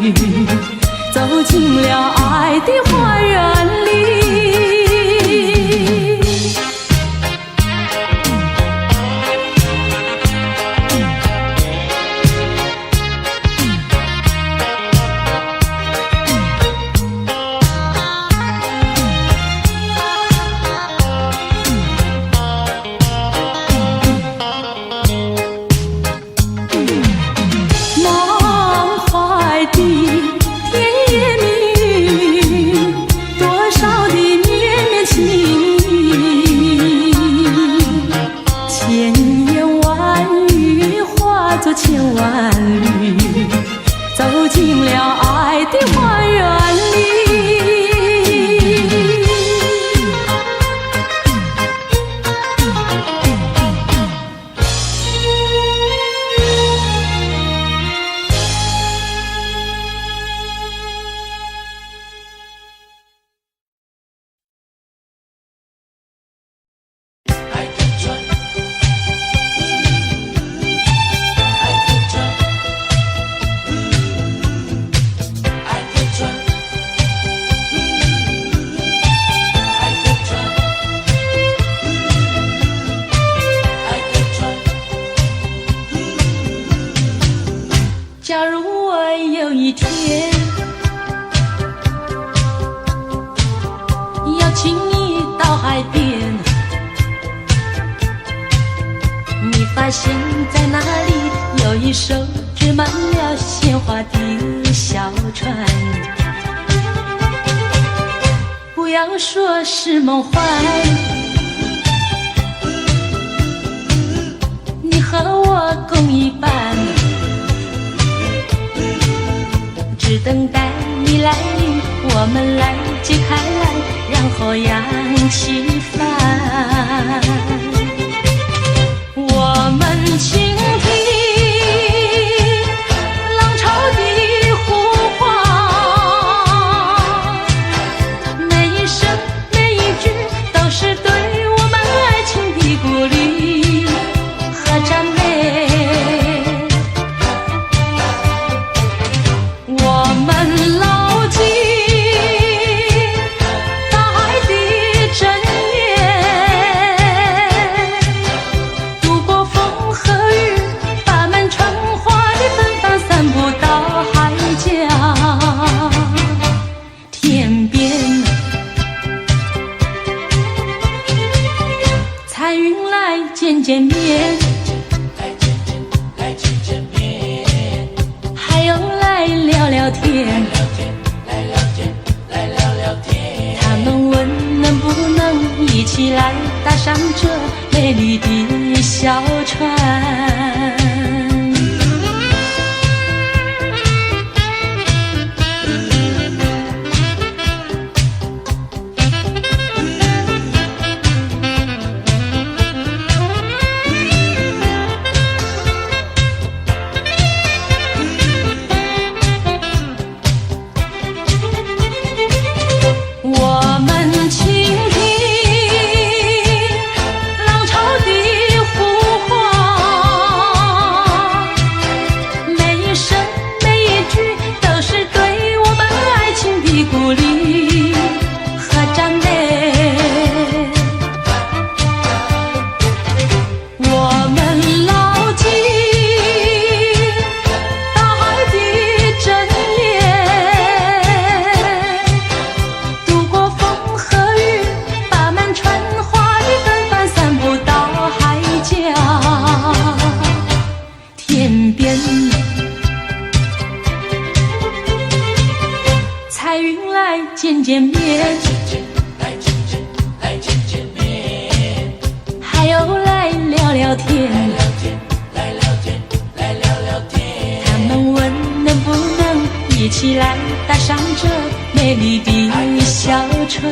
缕，走进了爱的花园里。千万缕，走进了爱的花园里。假如我有一天邀请你到海边，你发现在那里有一艘织满了鲜花的小船，不要说是梦幻，你和我共一半，只等待你来临，我们来解开来，然后扬起帆。我们倾听浪潮的呼唤，每一声每一句都是对我们爱情的鼓励和赞美。我们牢记大海的箴言，度过风和雨，把满春花的芬芳散布到海角天边。彩云来见见面，还有来聊聊天，他们问能不能一起来搭上这美丽的小船。我们倾听浪潮的呼唤，每一声每一句都是对我们爱情的鼓励和赞美。我们牢记大海的箴言，度过风和雨，把满春花的芬芳散布到海角天边。彩云来见见面，还有来聊聊天，他们问能不能一起来搭上这美丽的小船。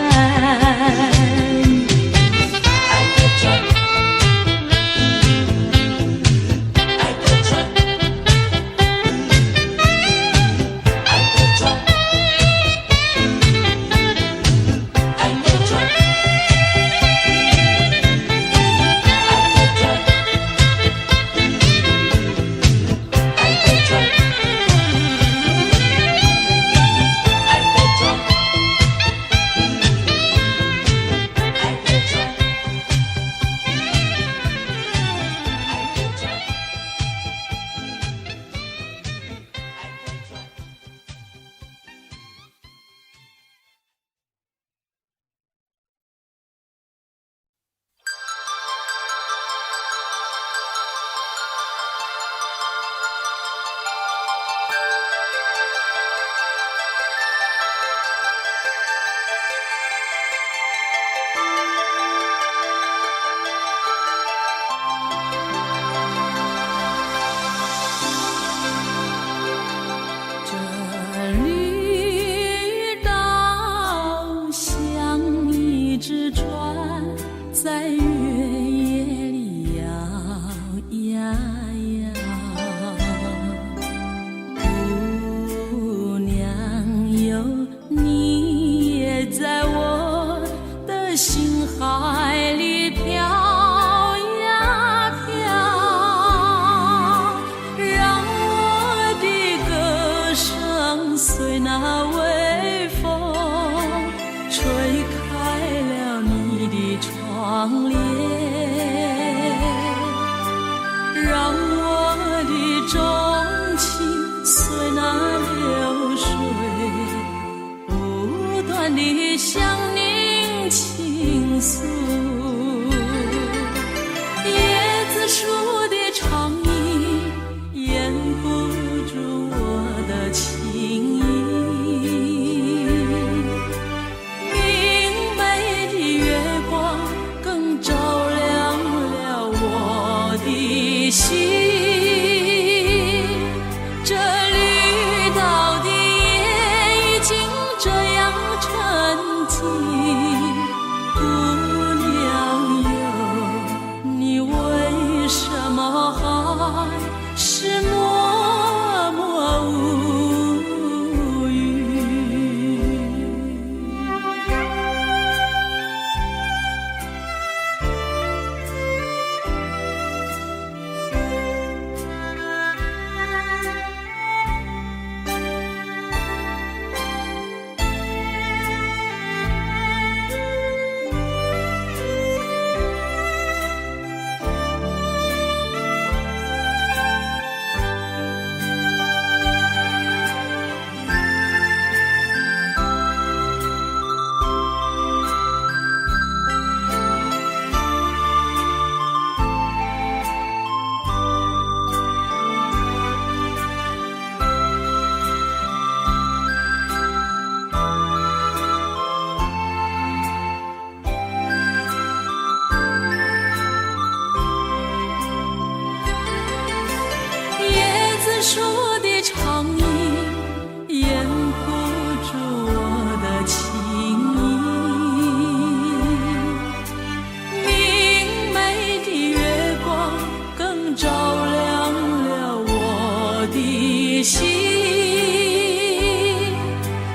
的心，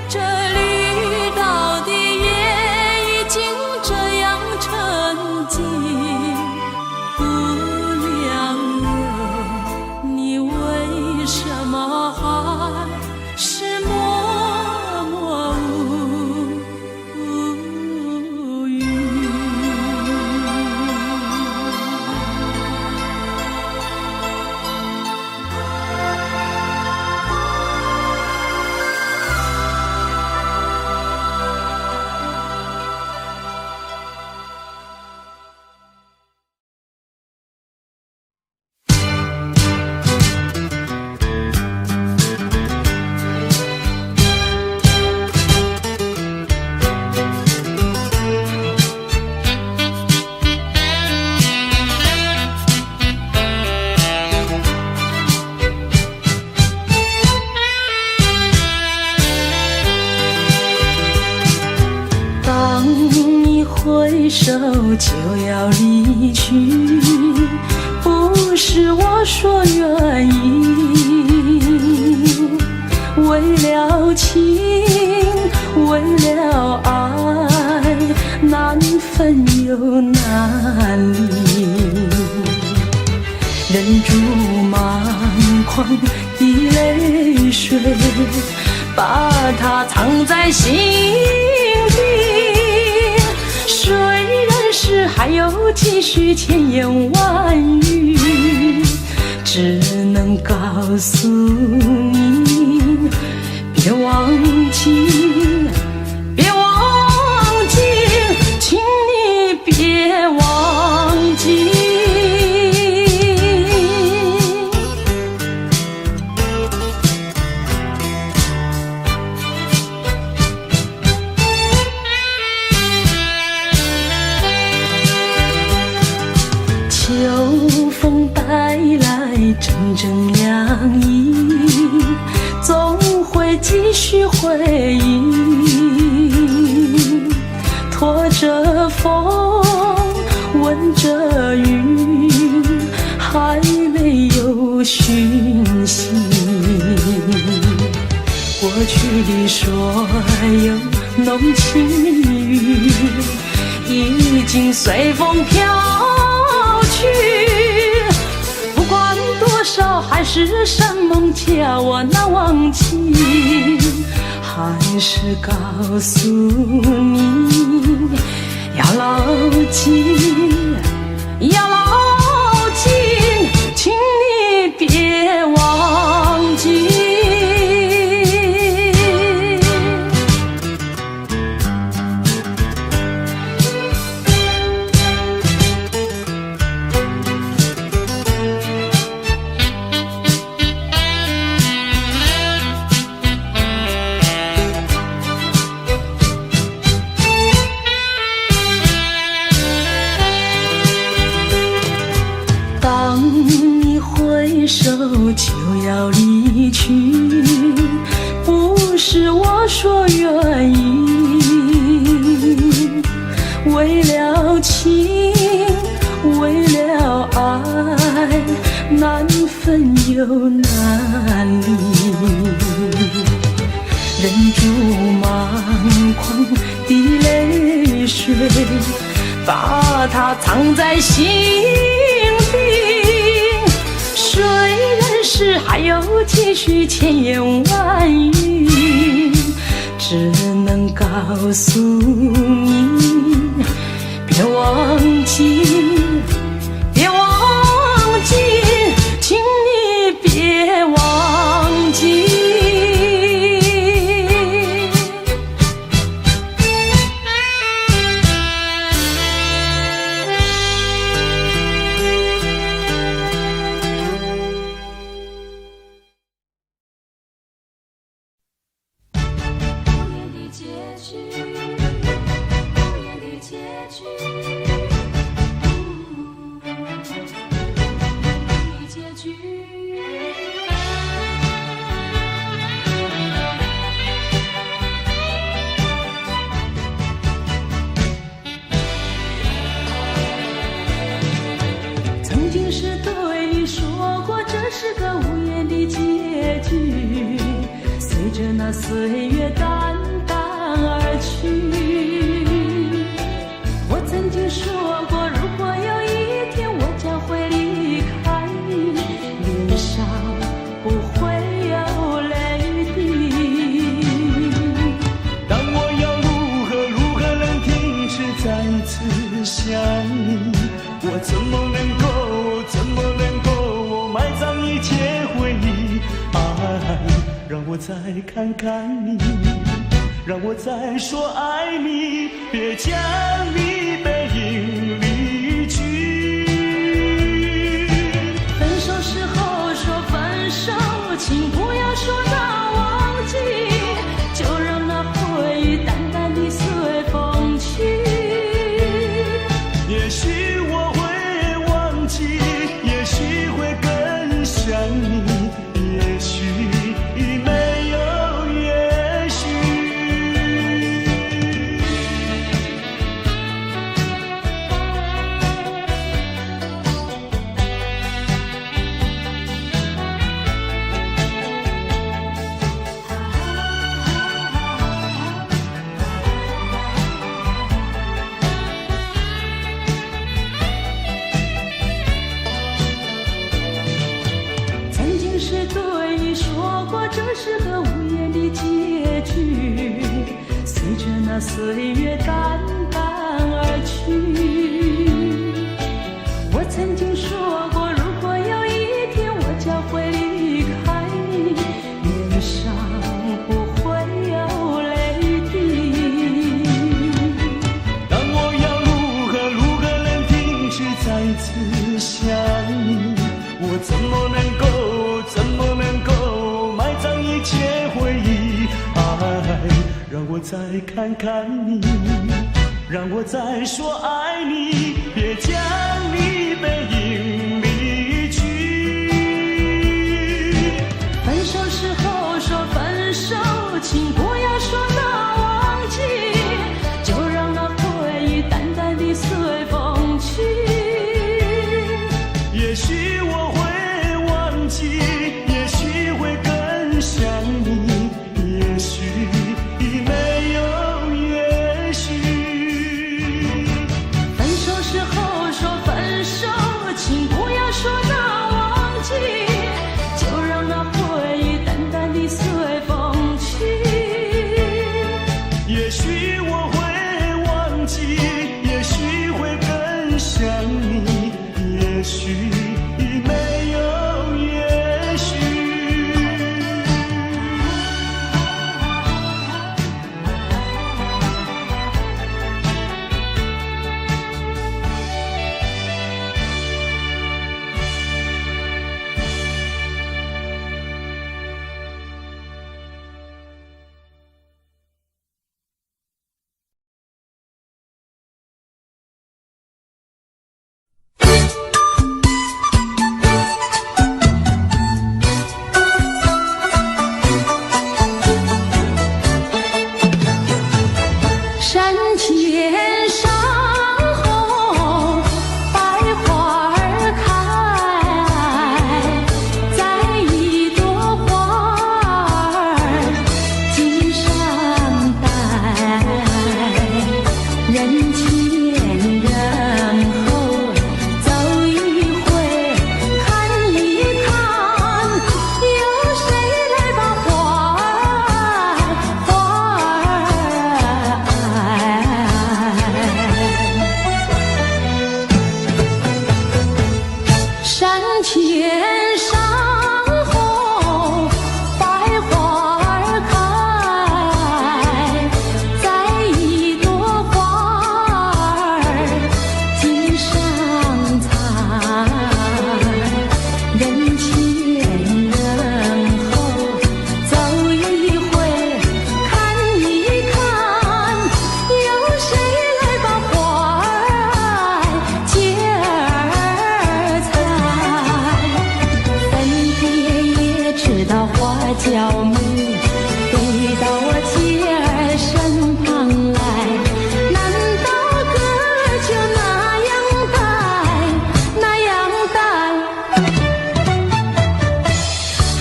这绿岛的夜已经这样沉静。不良友，你为什么还是默默无语？回首就要离去，不是我说愿意，为了情，为了爱，难分又难离，忍住满眶的泪水，把它藏在心底。虽然是还有几许千言万语，只能告诉你，别忘记，别忘记，请你别忘记。秋风带来阵阵凉意，总会继续回忆，拖着风，闻着雨，还没有讯息。过去的所有浓情蜜语，已经随风飘去，不管多少海誓山盟叫我难忘记，还是告诉你，要牢记，要牢记，请你别忘记。回首就要离去，不是我说愿意，为了情，为了爱，难分又难离，忍住满眶的泪水，把它藏在心底。虽然是还有几许千言万语，只能告诉你，别忘记，别忘记，请你别忘记。曾经是对你说过，这是个无言的结着那岁月淡淡而去。我曾经说过，如果有一天我将会离开你，脸上不会有泪滴。但我要如何能停止再次想你？我怎么能够埋葬一切回忆？爱，让我再看看你，让我再说爱你，别将你背影离去。分手时候说分手，请不要说那忘记，就让那回忆淡淡地随风去。也许我会忘记，也许会更想你，也许没有也许。曾经是对你说过，这是个无言的结局，随着那岁月淡淡而去。我曾经说过，如果有一天我将会离开你，脸上不会有泪滴。但我要如何能停止再次想你？我怎么能够埋葬一切回忆？爱，让我再看看你，让我再说爱你，别将你背影离去。分手时候说分手，请不要说那忘记，就让那回忆淡淡地随风去。也许我会忘记，也许会更想你，也许没有也许。分手时候说分手，请不要说那忘记，就让那回忆淡淡地随风去。也许我会忘记，也许会更想你，也许没有也许。山前山后百花儿开，栽一朵花儿锦上带，人前人后走一回看一看，有谁来把花儿山前山后百花儿开，栽一朵花儿锦上采，人前人后走一回看一看，有谁来把花儿接儿采。分别也知道花叫美，飞到我姐儿身旁来，难道哥就那样待，那样待？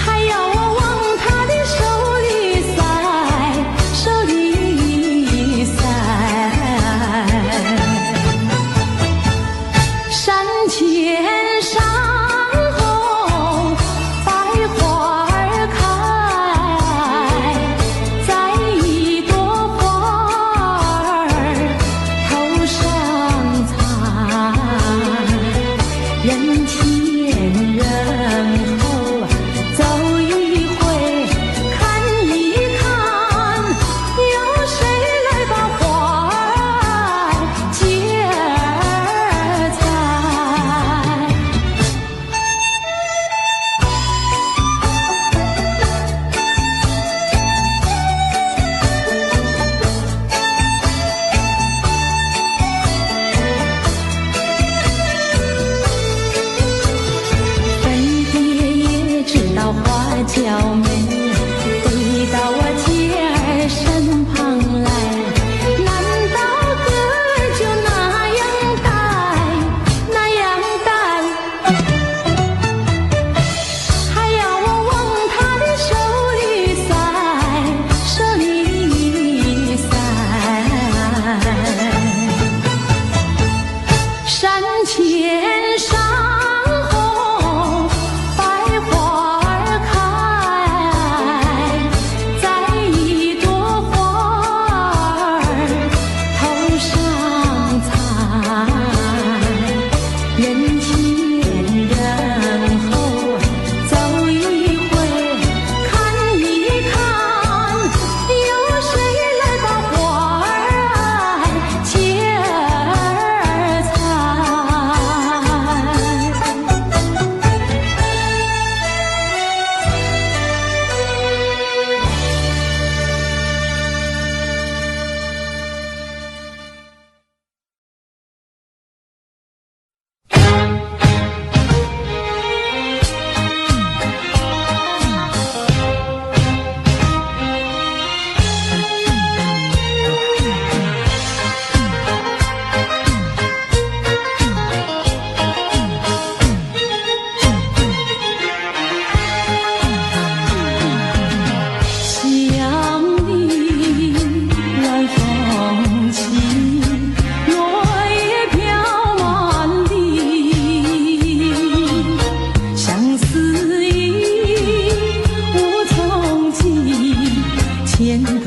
还要我往他的手里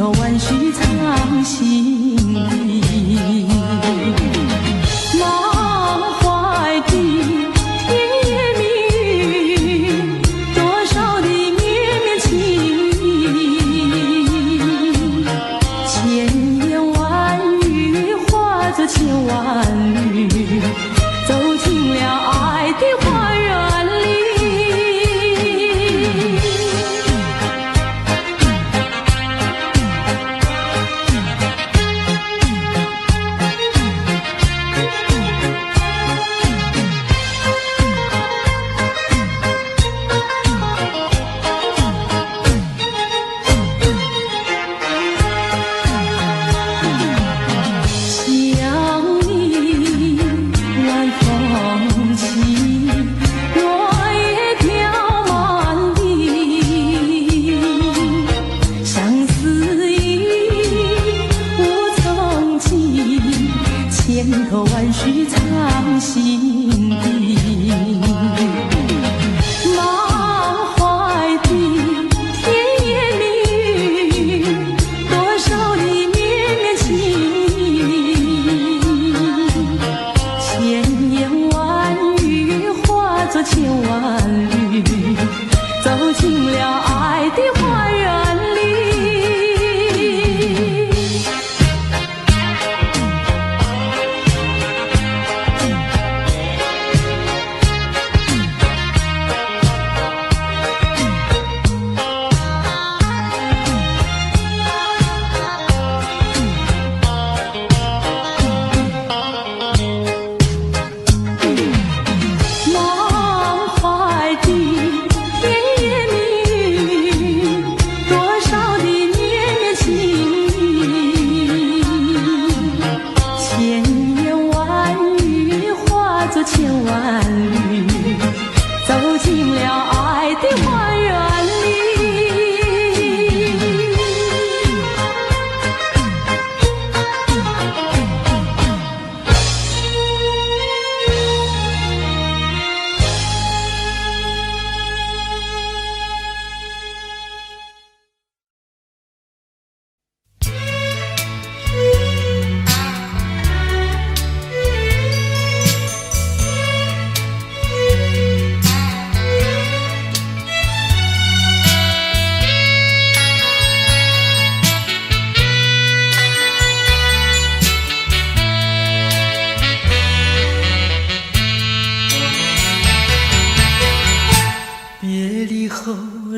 头万绪藏心底。满怀的甜言蜜语，多少的绵绵情意，千言万语化作千万缕，走进了爱的花园里。千头万绪藏心底，满怀的甜言蜜语，多少的绵绵情意，千言万语化作千万缕，走进了爱的花园里。千万缕，走进了爱的花园里。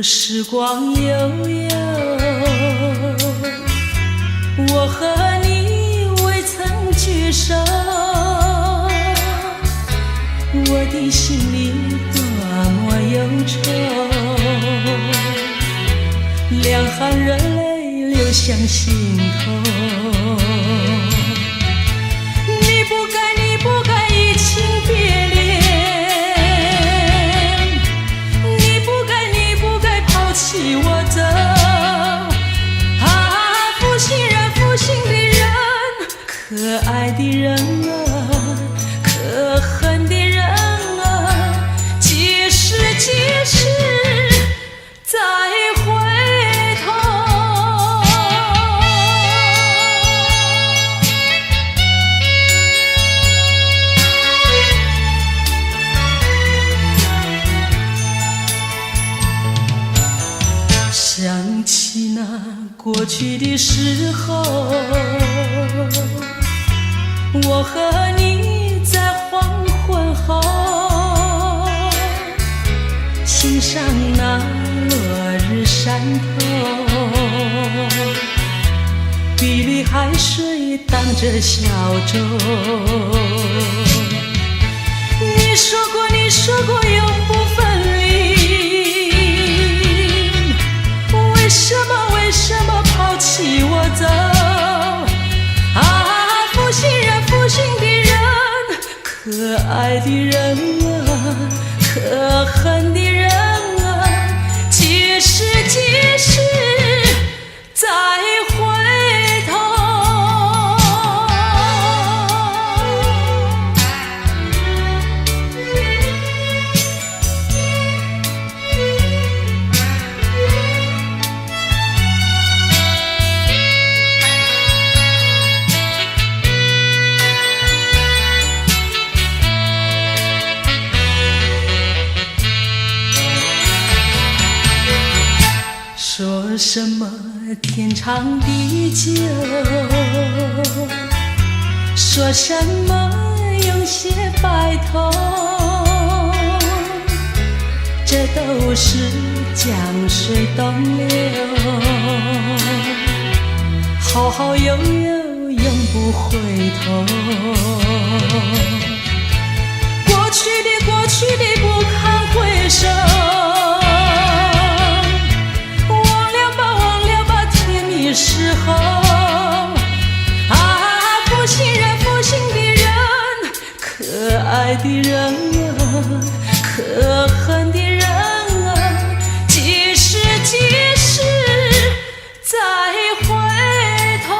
时光悠悠，我和你未曾聚首，我的心里多么忧愁，两行热泪流向心头。你不该移情别恋，弃我走啊！负心人，负心的人，可爱的人啊，可恨的人啊，几时再回头。想起那过去的时候，我和你在黄昏后欣赏那落日山头，碧绿海水荡着小舟。你说过永不分离，为什么抛弃我走啊？负心人，负心的人，可爱的人啊，可恨的人啊，几时再回头。说什么天长地久，说什么永结白头，这都是江水东流，好好悠悠永不回头。过去的过去的不堪回首，时候啊，负心人负心的人，可爱的人啊，可恨的人啊，几时再回头。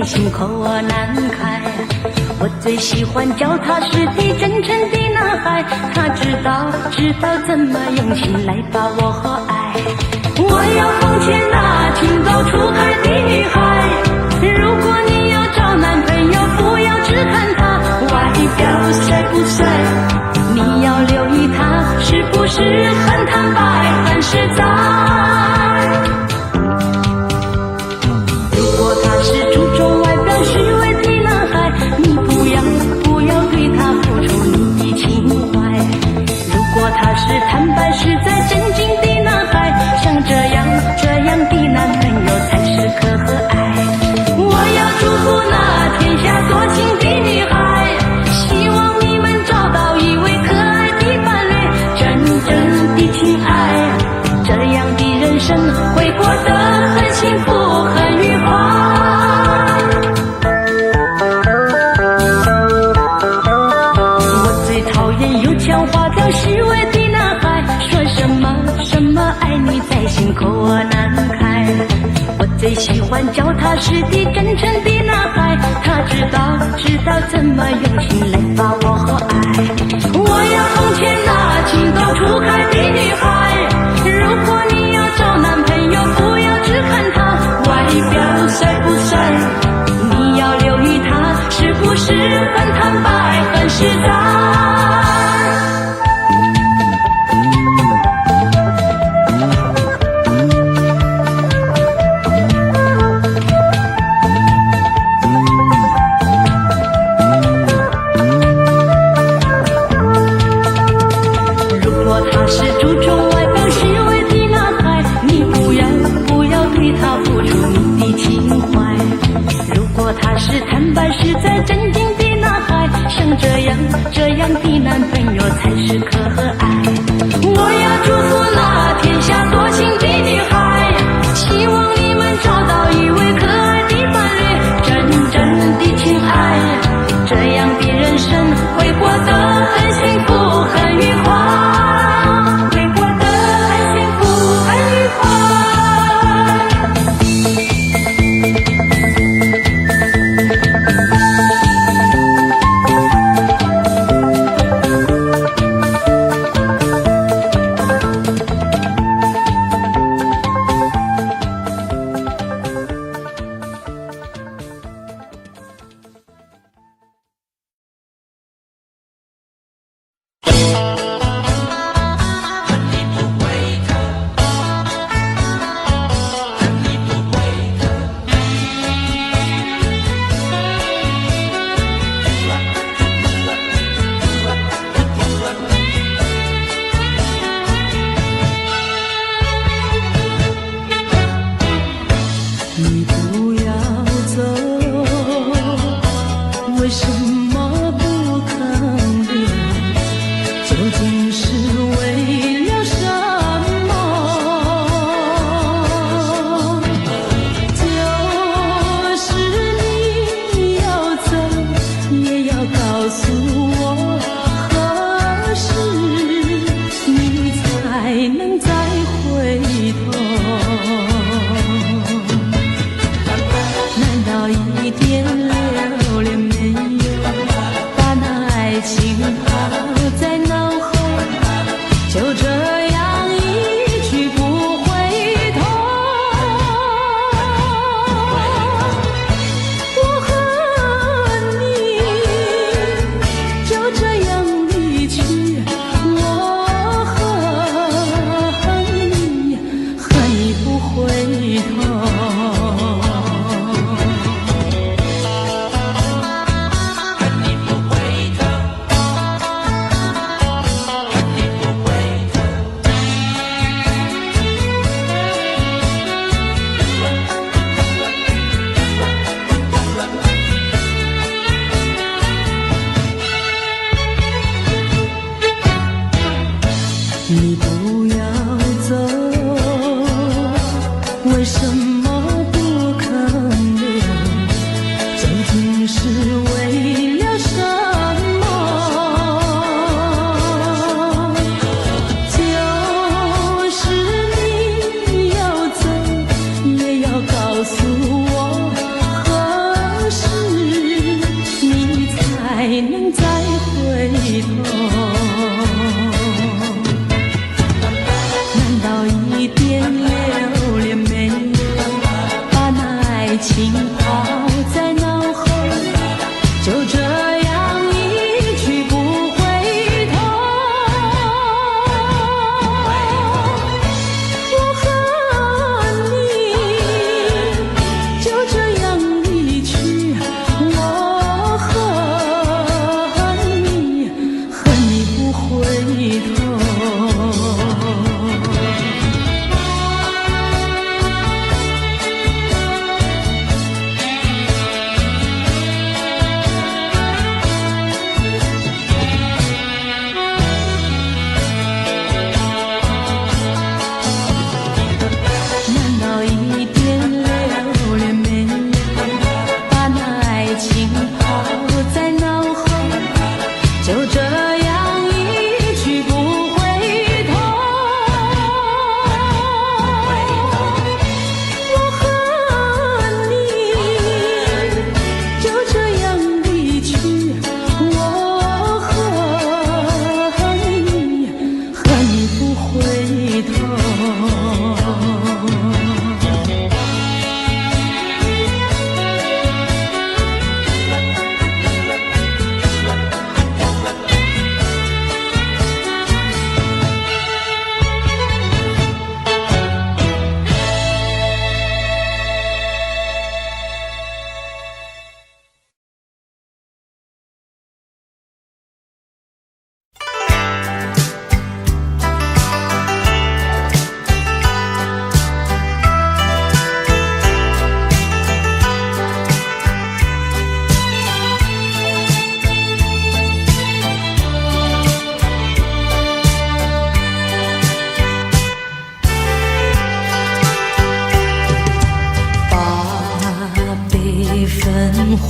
心口难开。我最喜欢脚踏实地真诚的男孩，他知道怎么用心来把我爱。我要奉劝那情窦初开的女孩，如果你要找男朋友，不要只看他外表帅不帅，你要留意他是不是很坦白很实在。如果他是注重外表虚伪的男孩，你不要对他付出你的情怀。如果他是坦白实在真经的男孩，像这样的男朋友才是可爱。我要祝福那天下多情的女孩，希望你们找到一位可爱的伴侣，真正的情爱，这样的人生会过得很幸福很愉快。我最讨厌油腔滑调虚伪的男孩，说什么爱你在心口难开。我最喜欢脚踏实地真诚的男孩，他知道怎么用心来把我爱。我要奉劝那情窦初开的女孩，如果你要找男朋友，不要只看他外表帅不帅，你要留意他是不是很坦白很实在。他是注重外表虚伪的男孩，你不要对他付出你的情怀。如果他是坦白实在真经的男孩，像这样的男朋友才是可爱。我要祝福那天下多情的女孩，希望你们找到一位可爱的伴侣，真正的情爱，这样的人生会过得很幸福很愉快。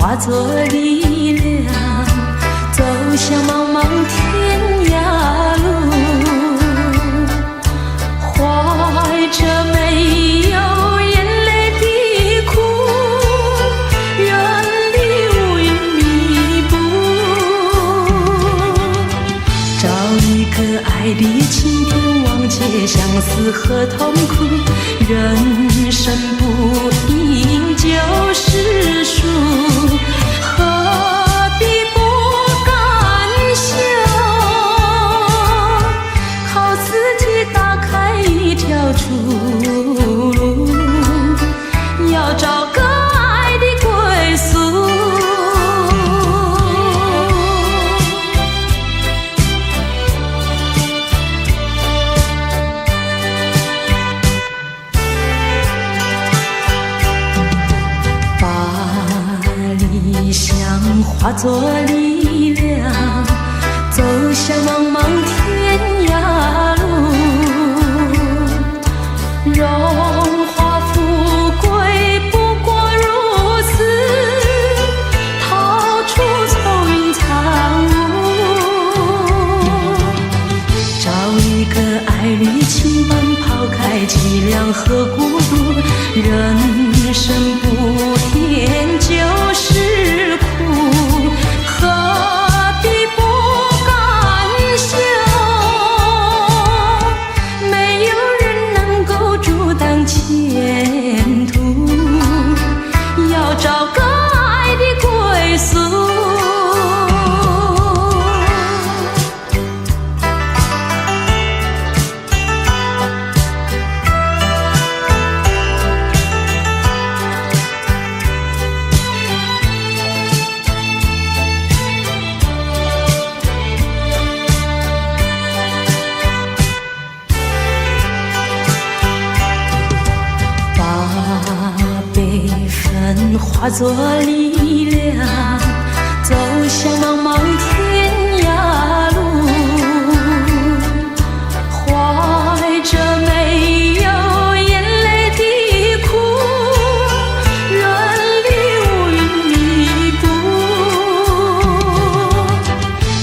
化作力量，走向茫茫天涯路，怀着没有眼泪的苦，远离乌云密布，找一个爱的晴天，忘却相思和痛苦，人生不应就是输，何必不甘休？靠自己打开一条出路，要找个爱的归宿。理想化作力量，走向茫茫天涯路，荣华富贵不过如此，逃出愁云惨雾，找一个爱侣倾伴，抛开凄凉和孤独，人生不甜就是苦，何必不甘休？没有人能够阻挡前途，要找个爱的归宿。化作力量，走向茫茫天涯路，怀着没有眼泪的苦，远离乌云密布，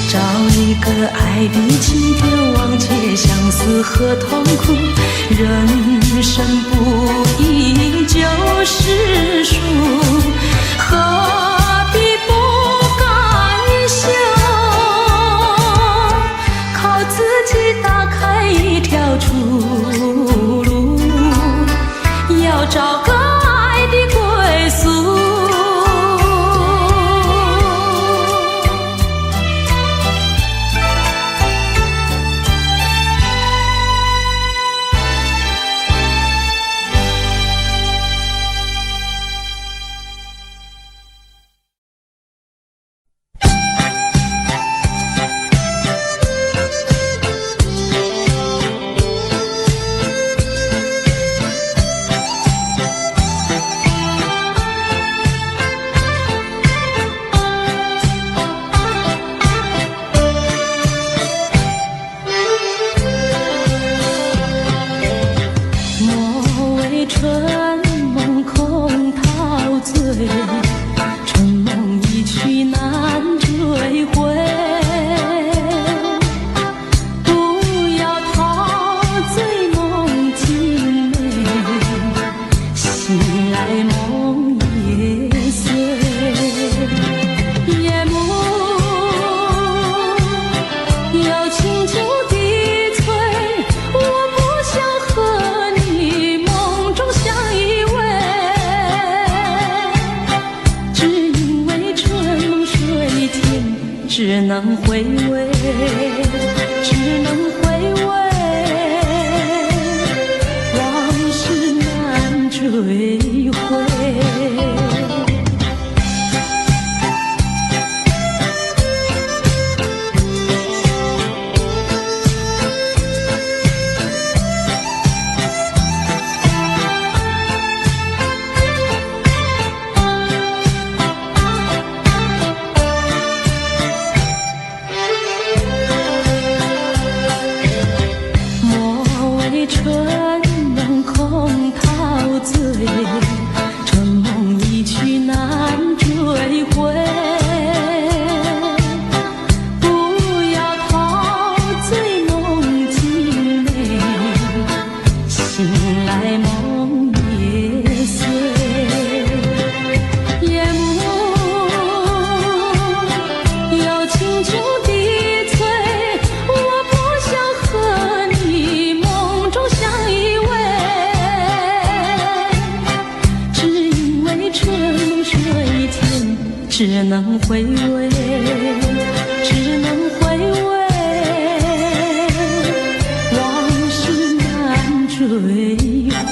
找一个爱的晴天，忘却相思和痛苦，人生不应就是输，何必不甘休？靠自己打开一条出路，要找个爱的归宿。只能回味，只能回味，往事难追回。春梦空陶醉。能回味，只能回味，往事难追回。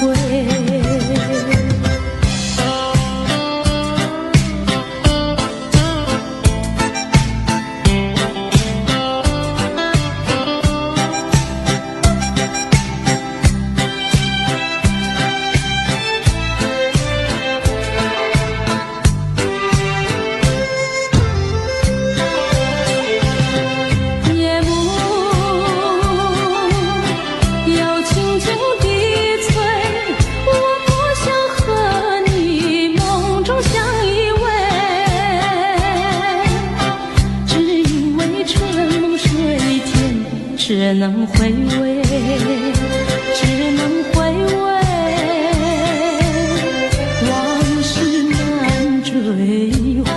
只能回味，只能回味，往事难追回。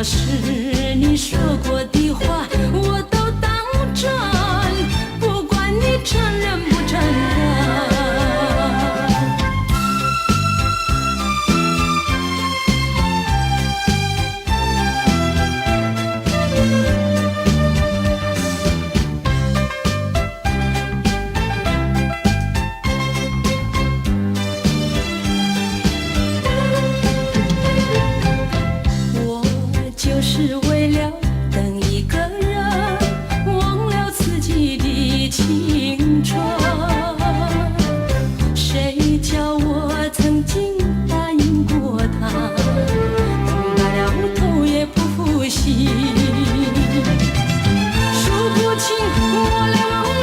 是你说过的话，我都当真，不管你承认不承认。就是为了等一个人，忘了自己的青春。谁叫我曾经答应过他，等白了头也不负心。数不清我俩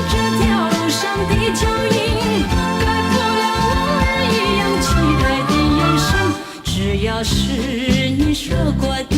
这条路上的脚印，盖不了往日一样期待的眼神。只要是你说过的